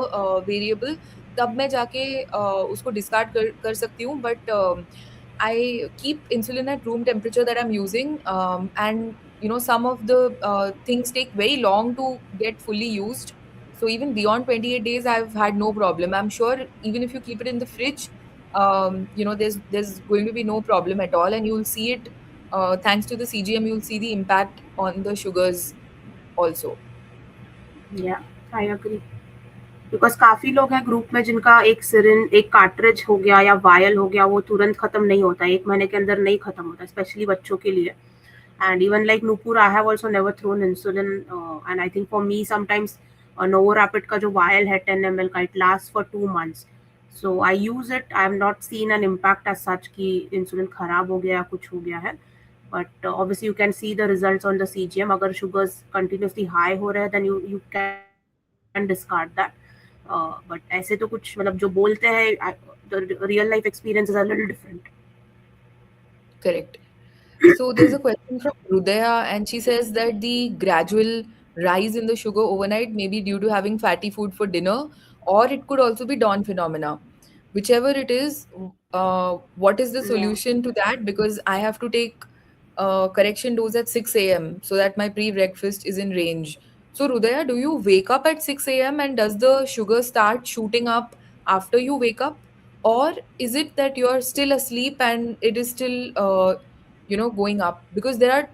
variable, तब मैं जाके उसको डिस्कार्ड कर सकती हूँ. But I keep insulin at room temperature that I'm using, and some of the things take very long to get fully used. So even beyond 28 days, I've had no problem. I'm sure even if you keep it in the fridge, there's going to be no problem at all, and you'll see it. Thanks to the CGM, you'll see the impact on the sugars also. या I agree because काफी लोग हैं group में जिनका एक syringe एक cartridge हो गया या वायल हो गया वो तुरंत खत्म नहीं होता, 1 महीने के अंदर नहीं खत्म होता, स्पेशली बच्चों के लिए. And even like Nupur, I have also never thrown insulin. And I think for me, sometimes Novo Rapid का जो vial है 10 ml का, it lasts for 2 months. So I use it. I have not seen an impact as such कि insulin खराब हो गया या कुछ हो गया है. But obviously you can see the results on the CGM. अगर sugars continuously high हो रहे हैं, then you can discard that. But ऐसे तो कुछ मतलब जो बोलते हैं, the real life experience is a little different. Correct. So there's a question from Rudaya, and she says that the gradual rise in the sugar overnight may be due to having fatty food for dinner, or it could also be dawn phenomena. whichever it is, what is the Yeah. solution to that? Because I have to take correction dose at 6 a.m. so that my pre-breakfast is in range. So, Rudaya, do you wake up at 6 a.m. and does the sugar start shooting up after you wake up? Or is it that you're still asleep and it is still, going up? Because there are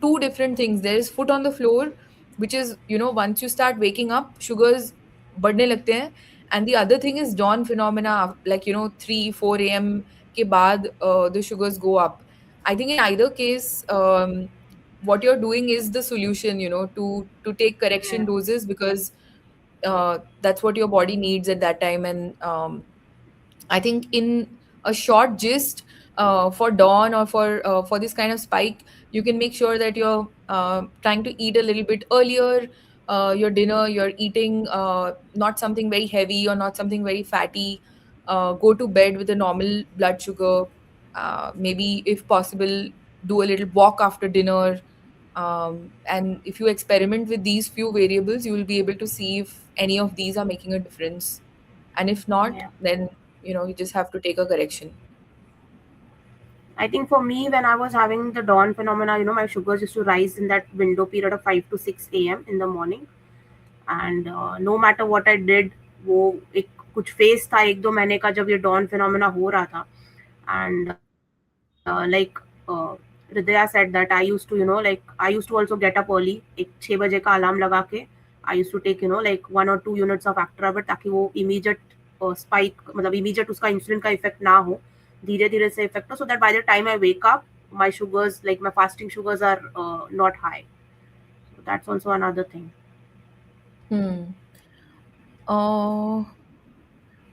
two different things. There is foot on the floor, which is, once you start waking up, sugars बढ़ने लगते हैं, and the other thing is dawn phenomena, like 3 4 a.m. के बाद the sugars go up. I think in either case, what you're doing is the solution, to take correction Yeah. doses, because that's what your body needs at that time. And I think in a short gist, for dawn or for this kind of spike, you can make sure that you're trying to eat a little bit earlier. Your dinner, you're eating not something very heavy or not something very fatty. Go to bed with a normal blood sugar. Maybe, if possible, do a little walk after dinner. And if you experiment with these few variables, you will be able to see if any of these are making a difference. And if not, Yeah. then you just have to take a correction. I think for me, when I was having the dawn phenomena, my sugars used to rise in that window period of 5 to 6 a.m. in the morning. And no matter what I did, वो एक कुछ phase था 1-2 महीने का जब ये don phenomena हो रहा था. And like Hridaya said that I used to like I used to also get up early, एक 6 बजे का अलार्म लगा के I used to take like 1 or 2 units of Actrapid, ताकि वो इमीडिएट स्पाइक, मतलब इमीडिएट उसका इंसुलिन का इफेक्ट ना हो, धीरे धीरे से इफेक्ट हो, so that by the time I wake up my sugars, like my fasting sugars, are not high. So that's also another thing. Hmm. Uh,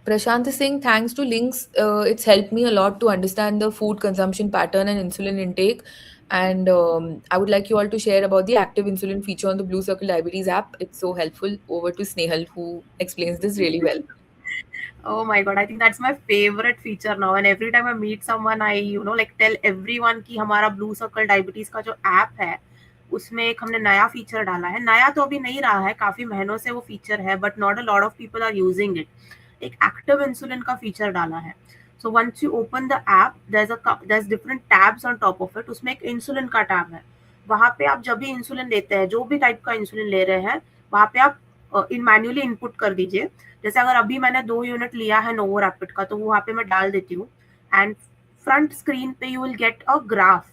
Prashant is saying, thanks to links, it's helped me a lot to understand the food consumption pattern and insulin intake. And I would like you all to share about the active insulin feature on the Blue Circle Diabetes app. It's so helpful. Over to Snehal, who explains this really well. Oh my god, I think that's my favorite feature now. And every time I meet someone, I like tell everyone कि हमारा blue circle diabetes का जो app है, उसमें एक हमने नया feature डाला है. नया तो अभी नहीं रहा है, काफी महीनों से वो फीचर है, but not a lot of people are using it. एक एक्टिव इंसुलिन का फीचर डाला है. So once you open the app, there's different tabs on top of it. उसमें एक इंसुलिन का टैब है. वहां पे आप जब भी इंसुलिन लेते हैं, जो भी टाइप का इंसुलिन ले रहे हैं, वहां पे आप इन मैन्युअली इनपुट कर दीजिए. जैसे अगर अभी मैंने 2 यूनिट लिया है नोवो रैपिड का, तो वहां पे मैं डाल देती हूँ. एंड फ्रंट स्क्रीन पे you will get a graph.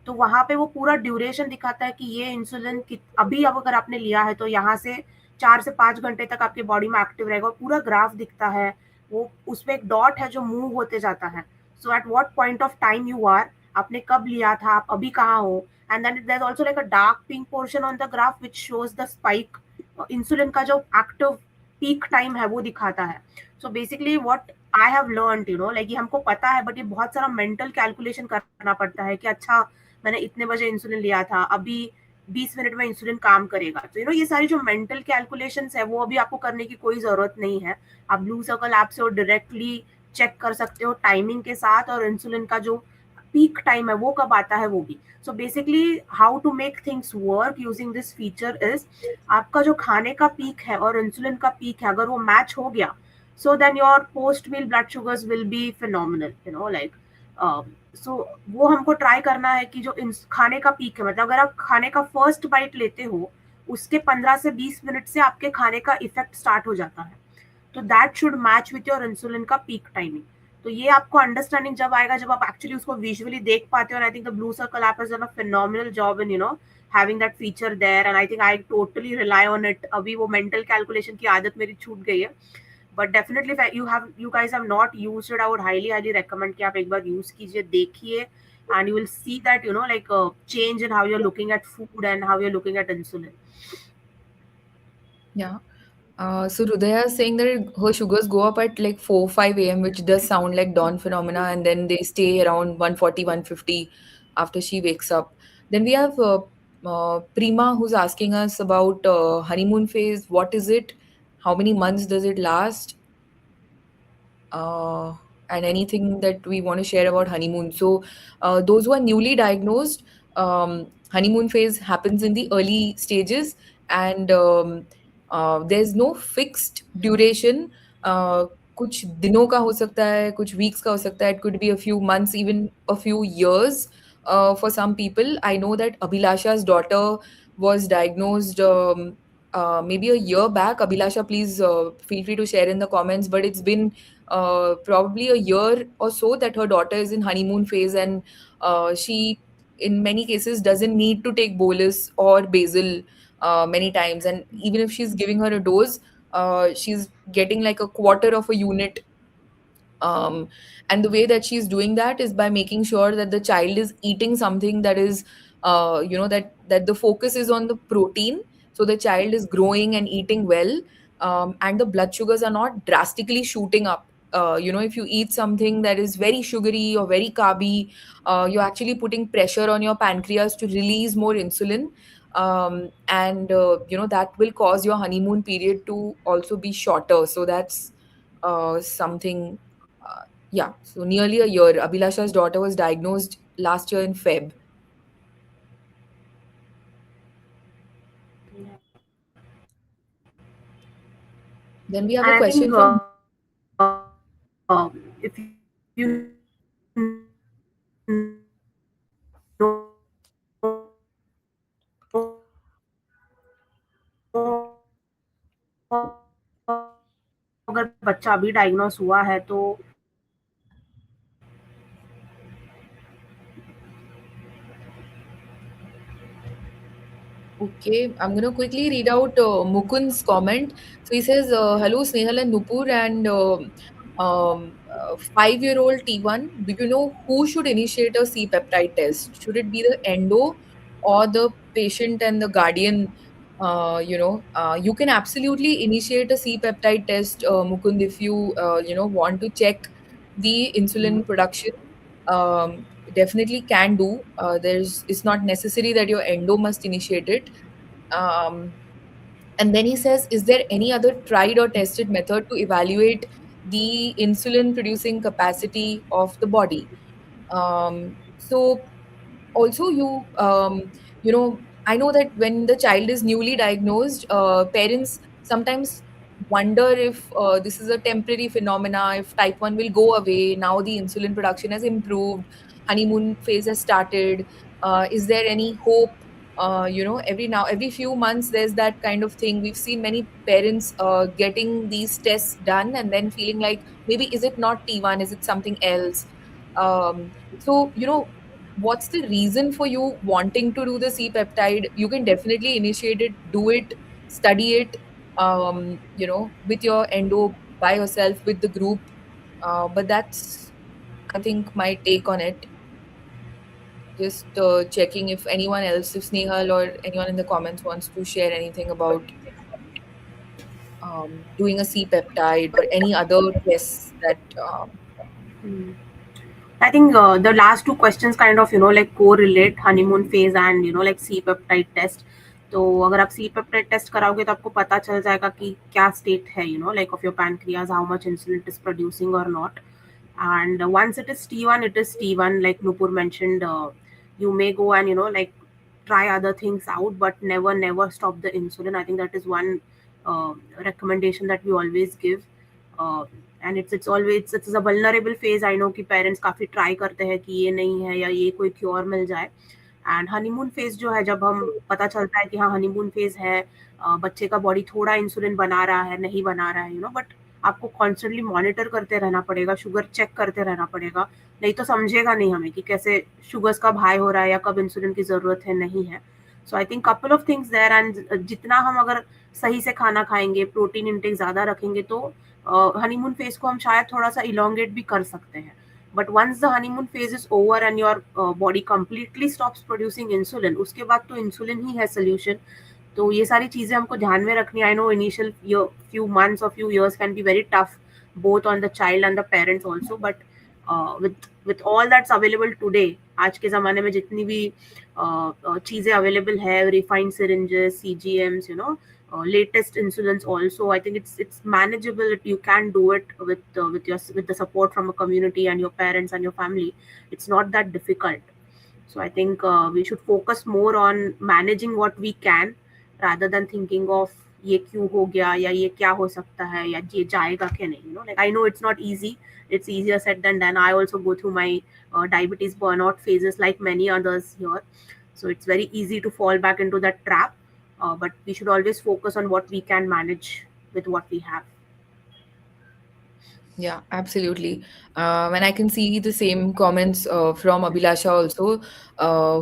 तो वहां पे वो पूरा ड्यूरेशन दिखाता है कि ये इंसुलिन अभी अब अगर आपने लिया है तो यहाँ से 4 से 5 घंटे तक आपके बॉडी में एक्टिव रहेगा, और पूरा ग्राफ दिखता है. वो उसमें एक डॉट है जो मूव होते जाता है. So at what point of time you are, आपने कब लिया था, आप अभी कहाँ हो. And then there is also like a dark pink portion on the graph which shows the spike. Insulin का जो एक्टिव पीक टाइम है वो दिखाता है. So basically what I have learned, like ये हमको पता है, बट ये बहुत सारा मेंटल कैलकुलेशन करना पड़ता है कि अच्छा मैंने इतने बजे इंसुलिन लिया था, अभी 20 मिनट में इंसुलिन काम करेगा. तो ये सारी जो मेंटल कैलकुलेशन है वो अभी आपको करने की कोई जरूरत नहीं है. आप ब्लू सर्कल ऐप से डायरेक्टली चेक कर सकते हो टाइमिंग के साथ, और इंसुलिन का जो पीक टाइम है वो कब आता है वो भी. So basically how to make things work using this feature is, आपका जो खाने का पीक है और इंसुलिन का पीक है, अगर वो मैच हो गया, so then your post meal blood sugars will be phenomenal, like सो वो हमको ट्राई करना है कि जो खाने का पीक है, मतलब अगर आप खाने का फर्स्ट बाइट लेते हो, उसके 15 से 20 मिनट से आपके खाने का इफेक्ट स्टार्ट हो जाता है. तो that should match with your insulin का पीक टाइमिंग. तो ये आपको अंडरस्टैंडिंग जब आएगा, जब आप एक्चुअली उसको विजुअली देख पाते हो. And I think the blue circle app has done a phenomenal job in having that feature there. And I think I totally rely on it. अभी वो मेंटल कैलकुलेशन की आदत मेरी छूट गई है. But definitely if you guys have not used it, I would highly recommend कि आप एक बार यूज कीजिए, देखिए, and you will see that like a change in how you're looking at food and how you're looking at insulin. Yeah. So Rudaya is saying that her sugars go up at like 4, 5 a.m., which does sound like dawn phenomena, and then they stay around 140, 150 after she wakes up. Then we have Prima, who's asking us about honeymoon phase. What is it? How many months does it last? uh, and anything that we want to share about honeymoon. So, those who are newly diagnosed, honeymoon phase happens in the early stages, and there's no fixed duration. कुछ दिनों का हो सकता है, कुछ weeks का हो सकता है, it could be a few months, even a few years for some people. I know that Abhilasha's daughter was diagnosed maybe a year back. Abhilasha, please feel free to share in the comments, but it's been probably a year or so that her daughter is in honeymoon phase, and she, in many cases, doesn't need to take bolus or basal many times. And even if she's giving her a dose, she's getting like a quarter of a unit, and the way that she's doing that is by making sure that the child is eating something that is that the focus is on the protein, so the child is growing and eating well, and the blood sugars are not drastically shooting up. If you eat something that is very sugary or very carby, you're actually putting pressure on your pancreas to release more insulin, and that will cause your honeymoon period to also be shorter. So that's something. Yeah, so nearly a year. Abhilasha's daughter was diagnosed last year in Feb. Then we have a And I question think from. if अगर बच्चा अभी diagnose हुआ है तो Okay, I'm going to quickly read out Mukund's comment. So he says, hello, Snehal and Nupur, and 5-year-old T1. Do you know who should initiate a C peptide test? Should it be the endo or the patient and the guardian? You can absolutely initiate a C peptide test, Mukund, if you, want to check the insulin production. Definitely can do. It's not necessary that your endo must initiate it. um, and then he says, is there any other tried or tested method to evaluate the insulin producing capacity of the body? So also I know that when the child is newly diagnosed, parents sometimes wonder if this is a temporary phenomena, if type 1 will go away, now the insulin production has improved, honeymoon phase has started, is there any hope? Every few months there's that kind of thing. We've seen many parents getting these tests done and then feeling like, maybe is it not T1, is it something else? So what's the reason for you wanting to do the C peptide? You can definitely initiate it, do it, study it, with your endo, by yourself, with the group. But that's, I think, my take on it. Just checking if anyone else, if Snehal or anyone in the comments wants to share anything about doing a C peptide or any other tests that. I think the last two questions kind of like correlate honeymoon phase and like C peptide test. तो अगर आप C peptide test कराओगे तो आपको पता चल जाएगा कि क्या स्टेट है like of your pancreas, how much insulin it is producing or not. And once it is T1, it is T1. Like Nupur mentioned, you may go and like try other things out, but never stop the insulin. I think that is one recommendation that we always give. uh, and it's always it's a vulnerable phase. I know कि parents काफी try करते हैं कि ये नहीं है या ये कोई क्योर मिल जाए. एंड हनीमून फेज जो है, जब हम पता चलता है कि हाँ हनीमून फेज है, बच्चे का बॉडी थोड़ा इंसुलिन बना रहा है, नहीं बना रहा है, बट आपको कॉन्स्टेंटली मॉनिटर करते रहना पड़ेगा, शुगर चेक करते रहना पड़ेगा. नहीं तो समझेगा नहीं हमें कि कैसे शुगर्स कब हाई हो रहा है या कब इंसुलिन की जरूरत है, नहीं है. So I think couple of things there. And जितना हम अगर सही से खाना खाएंगे, प्रोटीन इंटेक ज्यादा रखेंगे, तो हनीमून फेज को हम शायद थोड़ा सा इलोंगेट भी कर सकते हैं. But once the honeymoon phase is over and your body completely stops producing insulin, उसके बाद तो इंसुलिन ही है सोल्यूशन. तो ये सारी चीजें हमको ध्यान में रखनी. I know initial few months or few years can be very tough both on the child and the parents also, but with all that's available today, आज के ज़माने में जितनी भी चीज़ें available है, refined syringes, CGMs, latest insulins also, I think it's manageable. You can do it with the support from a community and your parents and your family. It's not that difficult. So I think we should focus more on managing what we can rather than thinking of ये क्यों हो गया या ये क्या हो सकता है या ये जाएगा कि नहीं, you know, like I know it's not easy, it's easier said than done. I also go through my diabetes burnout phases like many others here, so it's very easy to fall back into that trap, but we should always focus on what we can manage with what we have. Yeah, absolutely. And I can see the same comments from Abhilasha also,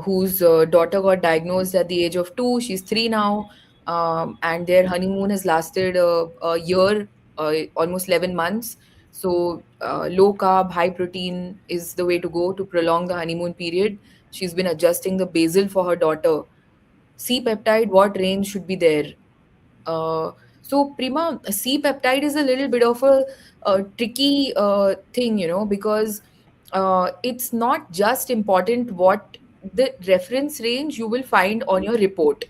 whose daughter got diagnosed at the age of 2. She's 3 now, and their honeymoon has lasted a year, almost 11 months. So, low carb, high protein is the way to go to prolong the honeymoon period. She's been adjusting the basal for her daughter. C peptide, what range should be there? Uh, so, Prima, C peptide is a little bit of a tricky thing, because it's not just important what the reference range you will find on your report.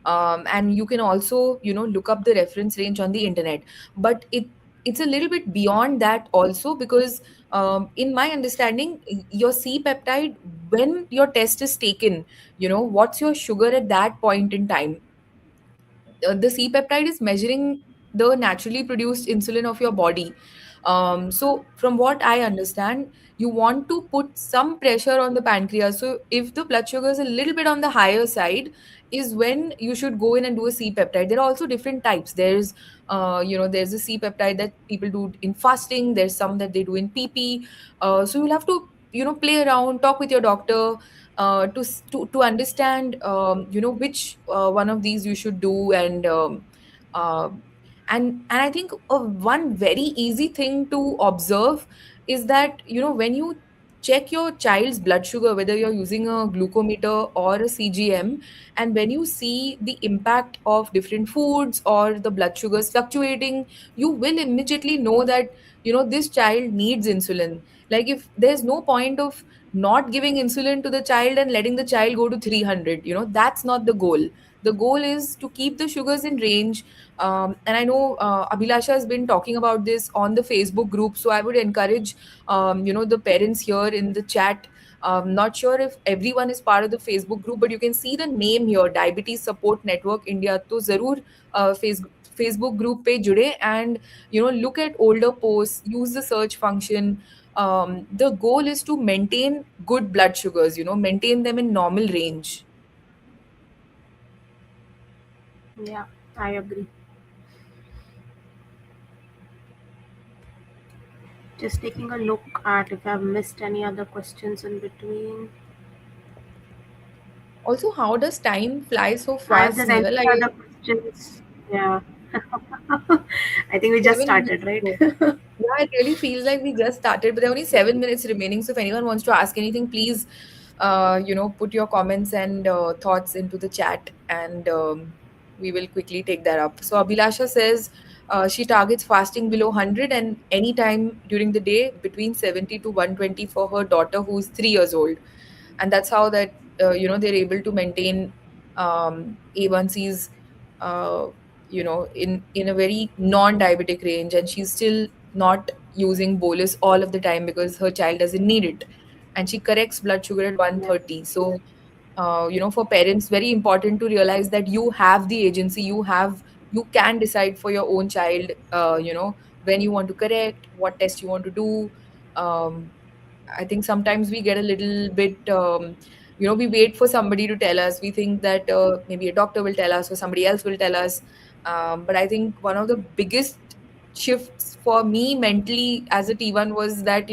And you can also, look up the reference range on the internet. But it's a little bit beyond that also because, in my understanding, your C peptide, when your test is taken, what's your sugar at that point in time? The C peptide is measuring the naturally produced insulin of your body. So, from what I understand, you want to put some pressure on the pancreas. So, if the blood sugar is a little bit on the higher side, is when you should go in and do a C peptide. There are also different types. There's a C peptide that people do in fasting. There's some that they do in PP. So you'll have to, play around, talk with your doctor, to understand which one of these you should do. Uh, and I think one very easy thing to observe is that when you check your child's blood sugar, whether you're using a glucometer or a CGM, and when you see the impact of different foods or the blood sugars fluctuating, you will immediately know that this child needs insulin. Like, if there's no point of not giving insulin to the child and letting the child go to 300, that's not the goal. The goal is to keep the sugars in range. And I know Abhilasha has been talking about this on the Facebook group, so I would encourage the parents here in the chat. Not sure if everyone is part of the Facebook group, but you can see the name here, Diabetes Support Network India. तो जरूर Facebook group पे जुड़े and look at older posts, use the search function. The goal is to maintain good blood sugars, maintain them in normal range. Yeah, I agree. Just taking a look at if I've missed any other questions in between. Also, how does time fly so If fast, there's any Nehal? other questions, yeah. I think we just 7 minutes started, right? ago. Yeah, it really feels like we just started, but there are only 7 minutes remaining. So if anyone wants to ask anything, please, put your comments and thoughts into the chat, and we will quickly take that up. So Abhilasha says she targets fasting below 100 and any time during the day between 70 to 120 for her daughter who is 3 years old, and that's how that they're able to maintain A1Cs, in a very non-diabetic range, and she's still not using bolus all of the time because her child doesn't need it, and she corrects blood sugar at Yes. 130. So for parents, very important to realize that you have the agency, you can decide for your own child, when you want to correct, what test you want to do. um, I think sometimes we get a little bit, we wait for somebody to tell us. We think that maybe a doctor will tell us or somebody else will tell us. But I think one of the biggest shifts for me mentally as a T1 was that,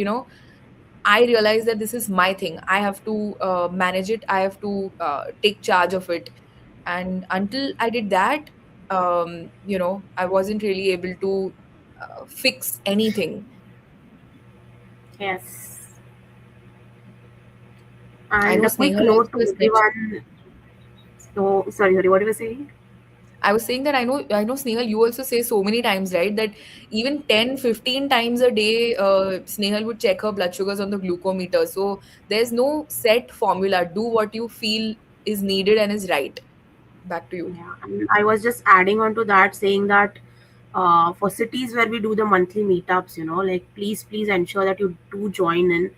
I realized that this is my thing. I have to manage it. I have to take charge of it. And until I did that, I wasn't really able to fix anything. Yes. I And know a quick Snehal note also to has mentioned. everyone. So, sorry, what were you saying? I was saying that I know, Snehal, you also say so many times, right? That even 10, 15 times a day, Snehal would check her blood sugars on the glucometer. So there's no set formula. Do what you feel is needed and is right. Back to you. Yeah, and I was just adding on to that, saying that for cities where we do the monthly meetups, like please ensure that you do join in,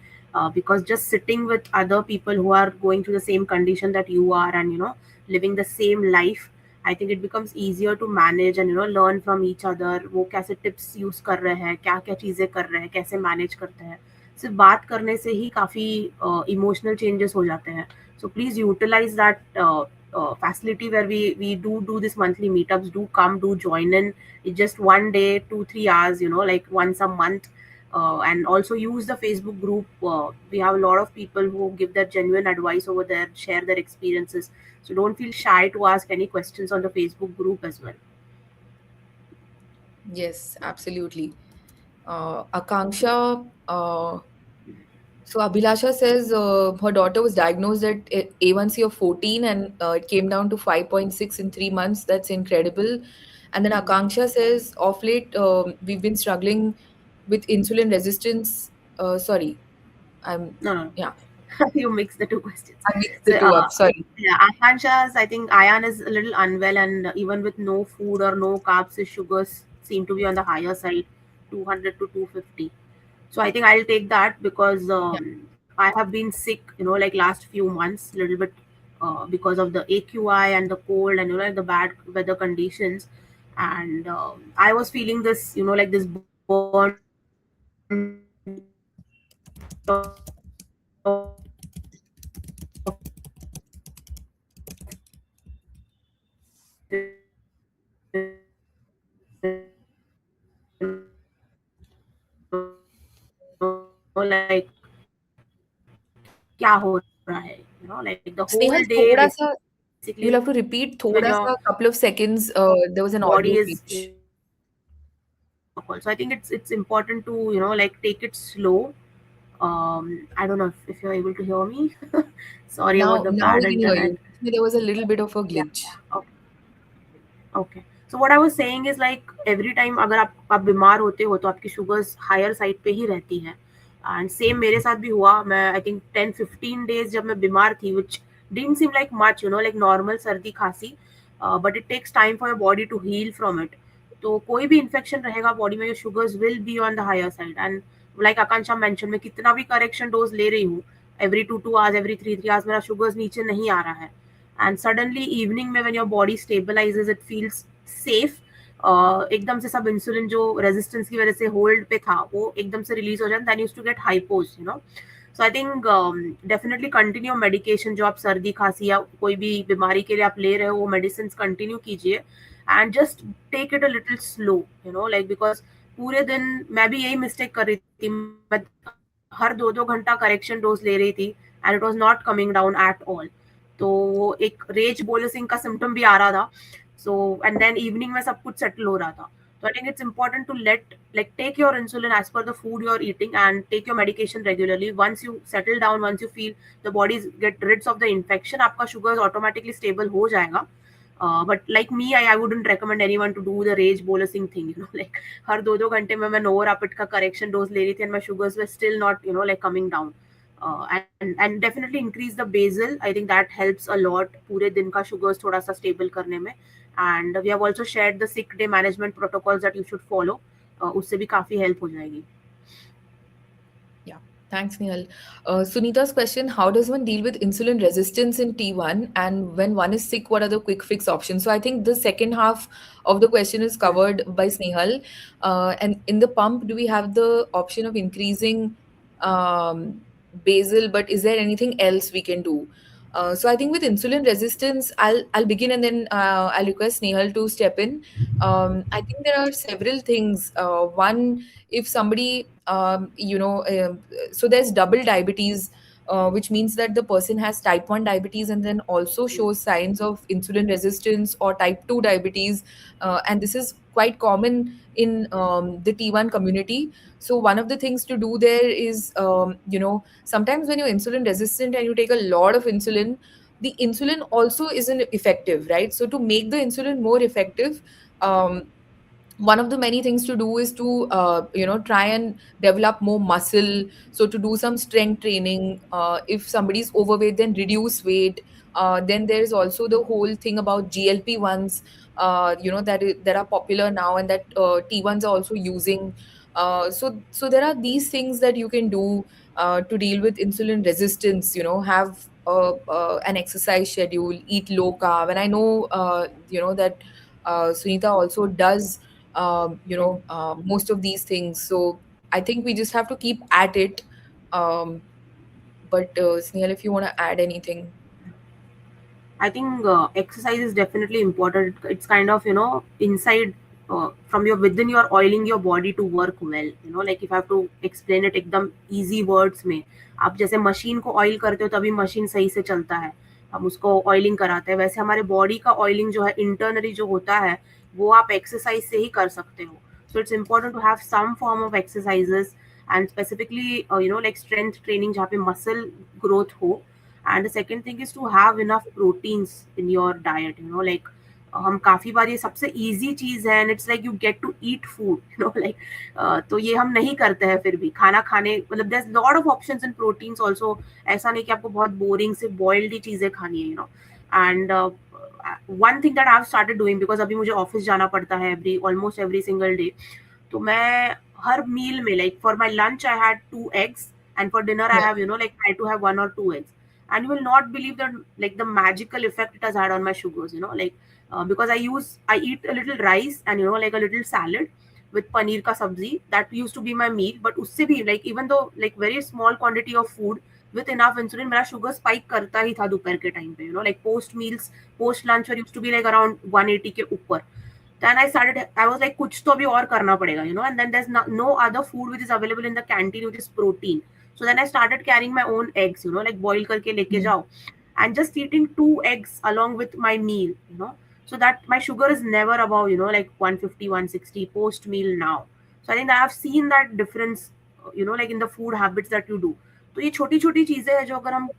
because just sitting with other people who are going through the same condition that you are and living the same life, I think it becomes easier to manage and learn from each other. वो कैसे tips use कर रहे हैं, क्या क्या चीजें कर रहे हैं, कैसे मैनेज करते हैं. सिर्फ बात करने से ही काफी इमोशनल चेंजेस हो जाते हैं. So please utilize that facility where we do this monthly meetups. Do come, do join in. It's just 1 day, 2 3 hours, like once a month. And also use the Facebook group. We have a lot of people who give their genuine advice over there, share their experiences. So don't feel shy to ask any questions on the Facebook group as well. Yes, absolutely. Akanksha, so Abhilasha says her daughter was diagnosed at A1C of 14 and it came down to 5.6 in 3 months. That's incredible. And then Akanksha says, of late, we've been struggling with insulin resistance. Sorry, I'm, No, no, yeah, you mix the two questions. I mixed the So, two up. Sorry. yeah, Akansha's, I think Ayan is a little unwell, and even with no food or no carbs, his sugars seem to be on the higher side, 200 to 250. So I think I'll take that because Yeah. I have been sick, like last few months, a little bit because of the AQI and the cold and like the bad weather conditions, and I was feeling this, like this burnt out like क्या हो रहा है, like the whole Snehal, day thoda sa, basically you'll have to repeat when thoda your sa, couple of seconds. There was an body audio is glitch. so I think it's important to like take it slow. I don't know if you're able to hear me. Sorry about the Now bad we can hear internet. you. There was a little bit of a Yeah, glitch. okay. Okay. So what I was saying is like every time अगर आप बीमार होते हो तो आपकी sugars higher side पे ही रहती है. एंड सेम मेरे साथ भी हुआ. मैं आई थिंक 10-15 डेज जब मैं बीमार थी, which didn't seem like much, like normal सर्दी खांसी, but it takes time for your body to heal from it. तो कोई भी इन्फेक्शन रहेगा बॉडी में, your sugars will be on the higher side. And like Akanksha mention, मैं कितना भी करेक्शन डोज ले रही हूँ, एवरी 2 2 आवर्स, एवरी 3 3 आवर्स मेरा शुगर्स नीचे नहीं आ रहा है. एंड सडनली इवनिंग में when your body stabilises, it feels safe. एकदम से सब इंसुलिन जो रेजिस्टेंस की वजह से होल्ड पे था वो एकदम से रिलीज हो जाए, then used to get hypos, so I think definitely continue medication. जो आप सर्दी खांसी या कोई भी बीमारी के लिए आप ले रहे हो, वो मेडिसिन कंटिन्यू कीजिए. And just take it a little slow, like because पूरे दिन मैं भी यही मिस्टेक कर रही थी. मैं हर 2-2 घंटा करेक्शन डोज ले रही थी and it was not coming down at all. तो वो एक रेज बोलसिंग का सिम्टम भी आ रहा था. So and then evening में सब कुछ settle हो रहा था. So I think it's important to take your insulin as per the food you're eating and take your medication regularly. Once you settle down, once you feel the body get rid of the infection, आपका sugars automatically stable हो जाएगा. But like me, I wouldn't recommend anyone to do the rage bolusing thing. Like हर 2-2 घंटे में मैं Novorapid का correction dose ले रही थी and my sugars were still not like coming down. And definitely increase the basal. I think that helps a lot पूरे दिन का sugars थोड़ा सा stable करने में. And we have also shared the sick day management protocols that you should follow. उससे भी काफी help हो जाएगी. Yeah, thanks, Nihal. Sunita's question, how does one deal with insulin resistance in T1? And when one is sick, what are the quick fix options? So I think the second half of the question is covered by Snehal. And in the pump, do we have the option of increasing basal, but is there anything else we can do? So I think with insulin resistance, I'll begin and then I'll request Snehal to step in. I think there are several things. One, if somebody so there's double diabetes, which means that the person has type 1 diabetes and then also shows signs of insulin resistance or type 2 diabetes, and this is quite common in the T1 community. So one of the things to do there is sometimes when you're insulin resistant and you take a lot of insulin, the insulin also isn't effective, right? So to make the insulin more effective, one of the many things to do is to try and develop more muscle. So to do some strength training, if somebody's overweight, then reduce weight. Then there's also the whole thing about GLP-1s, that are popular now and that T1s are also using. So there are these things that you can do to deal with insulin resistance. Have an exercise schedule, eat low carb. And I know, that Sunita also does, most of these things. So I think we just have to keep at it. Um, but Snehal, if you want to add anything. I think exercise is definitely important. It's kind of, inside, from your within, you're oiling your body to work well. Like if I have to explain it एकदम easy words में, आप जैसे machine को oil करते हो तभी machine सही से चलता है, हम उसको ऑयलिंग कराते हैं, वैसे हमारे बॉडी का ऑयलिंग जो है इंटरनली जो होता है वो आप एक्सरसाइज से ही कर सकते हो. So it's important to have some form of exercises and specifically like strength training जहाँ पे मसल ग्रोथ हो. And the second thing is to have enough proteins in your diet. Like हम काफी बार ये सबसे इजी चीज है and it's like you get to eat food, like तो ये हम नहीं करते हैं. फिर भी खाना खाने मतलब there is lot of options in proteins also. ऐसा नहीं कि आपको बहुत बोरिंग से बॉइल्ड ही चीजें खानी है. And one thing that I have started doing, because अभी मुझे ऑफिस जाना पड़ता है ऑलमोस्ट एवरी सिंगल डे. तो मैं हर मील में, like for my lunch I had 2 eggs, and for dinner I Yeah. have, like try to have 1 or 2 eggs. And you will not believe that, like the magical effect it has had on my sugars, like because I eat a little rice and, like a little salad with paneer ka sabzi. That used to be my meal, but usse bhi, like even though like very small quantity of food with enough insulin, मेरा sugar spike करता ही था दोपहर के time पे, like post meals, post lunch were used to be like around 180 के ऊपर. Then I was like कुछ तो अभी और करना पड़ेगा, and then there's no other food which is available in the canteen which is protein. So then I started carrying my own eggs, like boil करके लेके Mm. जाओ, and just eating 2 eggs along with my meal, so that my sugar is never above, like 150, 160 post meal now. So I think I have seen that difference, like in the food habits that you do. तो ये छोटी छोटी चीजें हैं जो अगर हम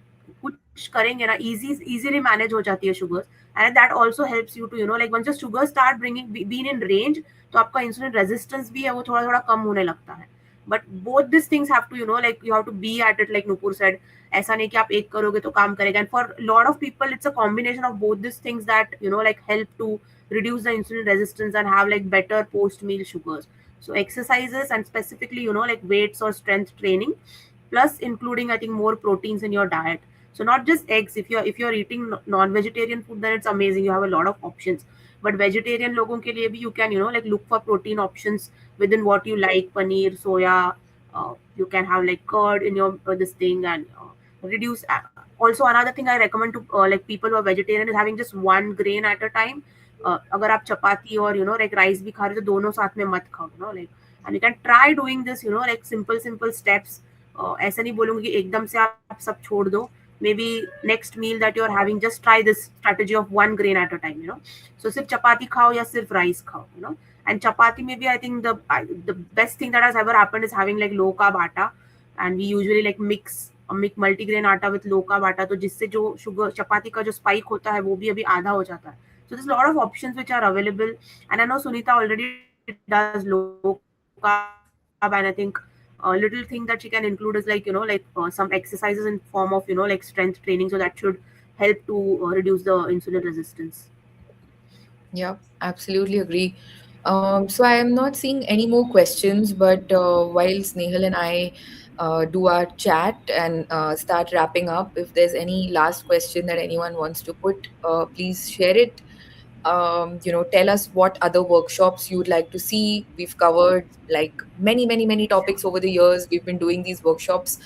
कुछ करेंगे ना, easily manage हो जाती है sugars. And that also helps you to, like once the sugar start being in range, तो आपका insulin resistance भी है वो थोड़ा थोड़ा कम होने लगता है. But both these things have to, like you have to be at it, like Nupur said. ऐसा नहीं कि आप एक करोगे तो काम करेगा. And for a lot of people it's a combination of both these things that, like help to reduce the insulin resistance and have like better post meal sugars. So exercises and specifically, like weights or strength training, plus including I think more proteins in your diet. So not just eggs. If you're eating non-vegetarian food, then it's amazing, you have a lot of options. But vegetarian लोगों के लिए भी you can, like look for protein options within what you like, paneer, soya. You can have like curd in your this thing, and reduce. Also another thing I recommend to like people who are vegetarian is having just one grain at a time. अगर आप चपाती और like rice भी खा रहे हो तो दोनों साथ में मत खाओ, like. And you can try doing this, like simple steps. ऐसा नहीं बोलूंगी कि एकदम से आप सब छोड़ दो. Maybe next meal that you're having, just try this strategy of one grain at a time, so सिर्फ चपाती खाओ या सिर्फ rice खाओ, and chapati maybe I think the best thing that has ever happened is having like low carb atta. And we usually like mix multigrain atta with low carb atta, तो जिससे जो sugar चपाती का जो spike होता है वो भी अभी आधा हो जाता है. So there's a lot of options which are available, and I know Sunita already does low carb, and I think a little thing that she can include is like, like some exercises in form of, like strength training, so that should help to reduce the insulin resistance. Yeah, absolutely agree. So I am not seeing any more questions, but while Snehal and I do our chat and start wrapping up, if there's any last question that anyone wants to put, please share it. Tell us what other workshops you'd like to see. We've covered like many topics over the years. We've been doing these workshops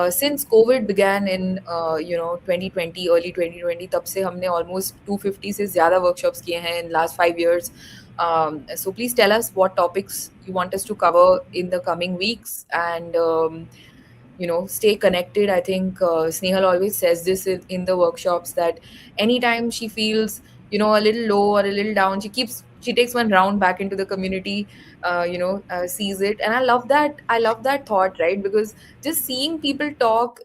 since COVID began in 2020, early 2020. तब से हमने almost 250 से ज़्यादा workshops किए हैं in last 5 years. So please tell us what topics you want us to cover in the coming weeks, and stay connected. I think Snehal always says this in the workshops, that anytime she feels a little low or a little down, she takes one round back into the community, sees it. And I love that thought, right? Because just seeing people talk,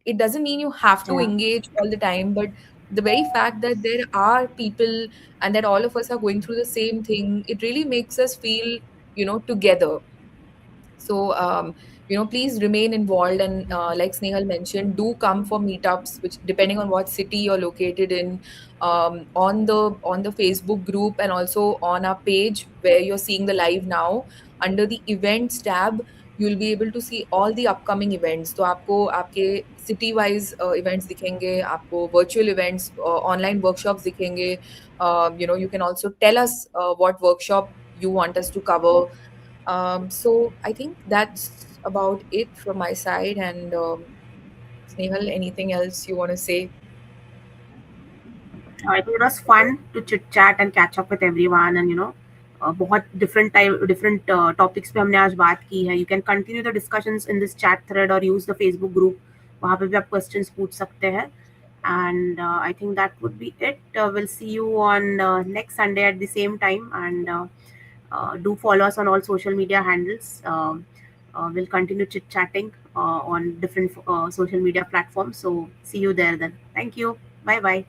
it doesn't mean you have to Yeah. engage all the time, but the very fact that there are people and that all of us are going through the same thing, it really makes us feel together. So, please remain involved. And like Snehal mentioned, do come for meetups, which depending on what city you're located in, on the Facebook group, and also on our page where you're seeing the live now, under the events tab. you'll be able to see all the upcoming events. तो आपको आपके city wise events दिखेंगे, आपको virtual events, online workshops दिखेंगे. You can also tell us what workshop you want us to cover. So I think that's about it from my side. And Snehal, anything else you want to say? I think it was fun to chit chat and catch up with everyone, and बहुत different topics पे हमने आज बात की है. You can continue the discussions in this chat thread or use the Facebook group. वहाँ पे भी आप questions पूछ सकते हैं. And I think that would be it. We'll see you on next Sunday at the same time, and do follow us on all social media handles. We'll continue chit chatting on different social media platforms. So see you there then. Thank you. Bye bye.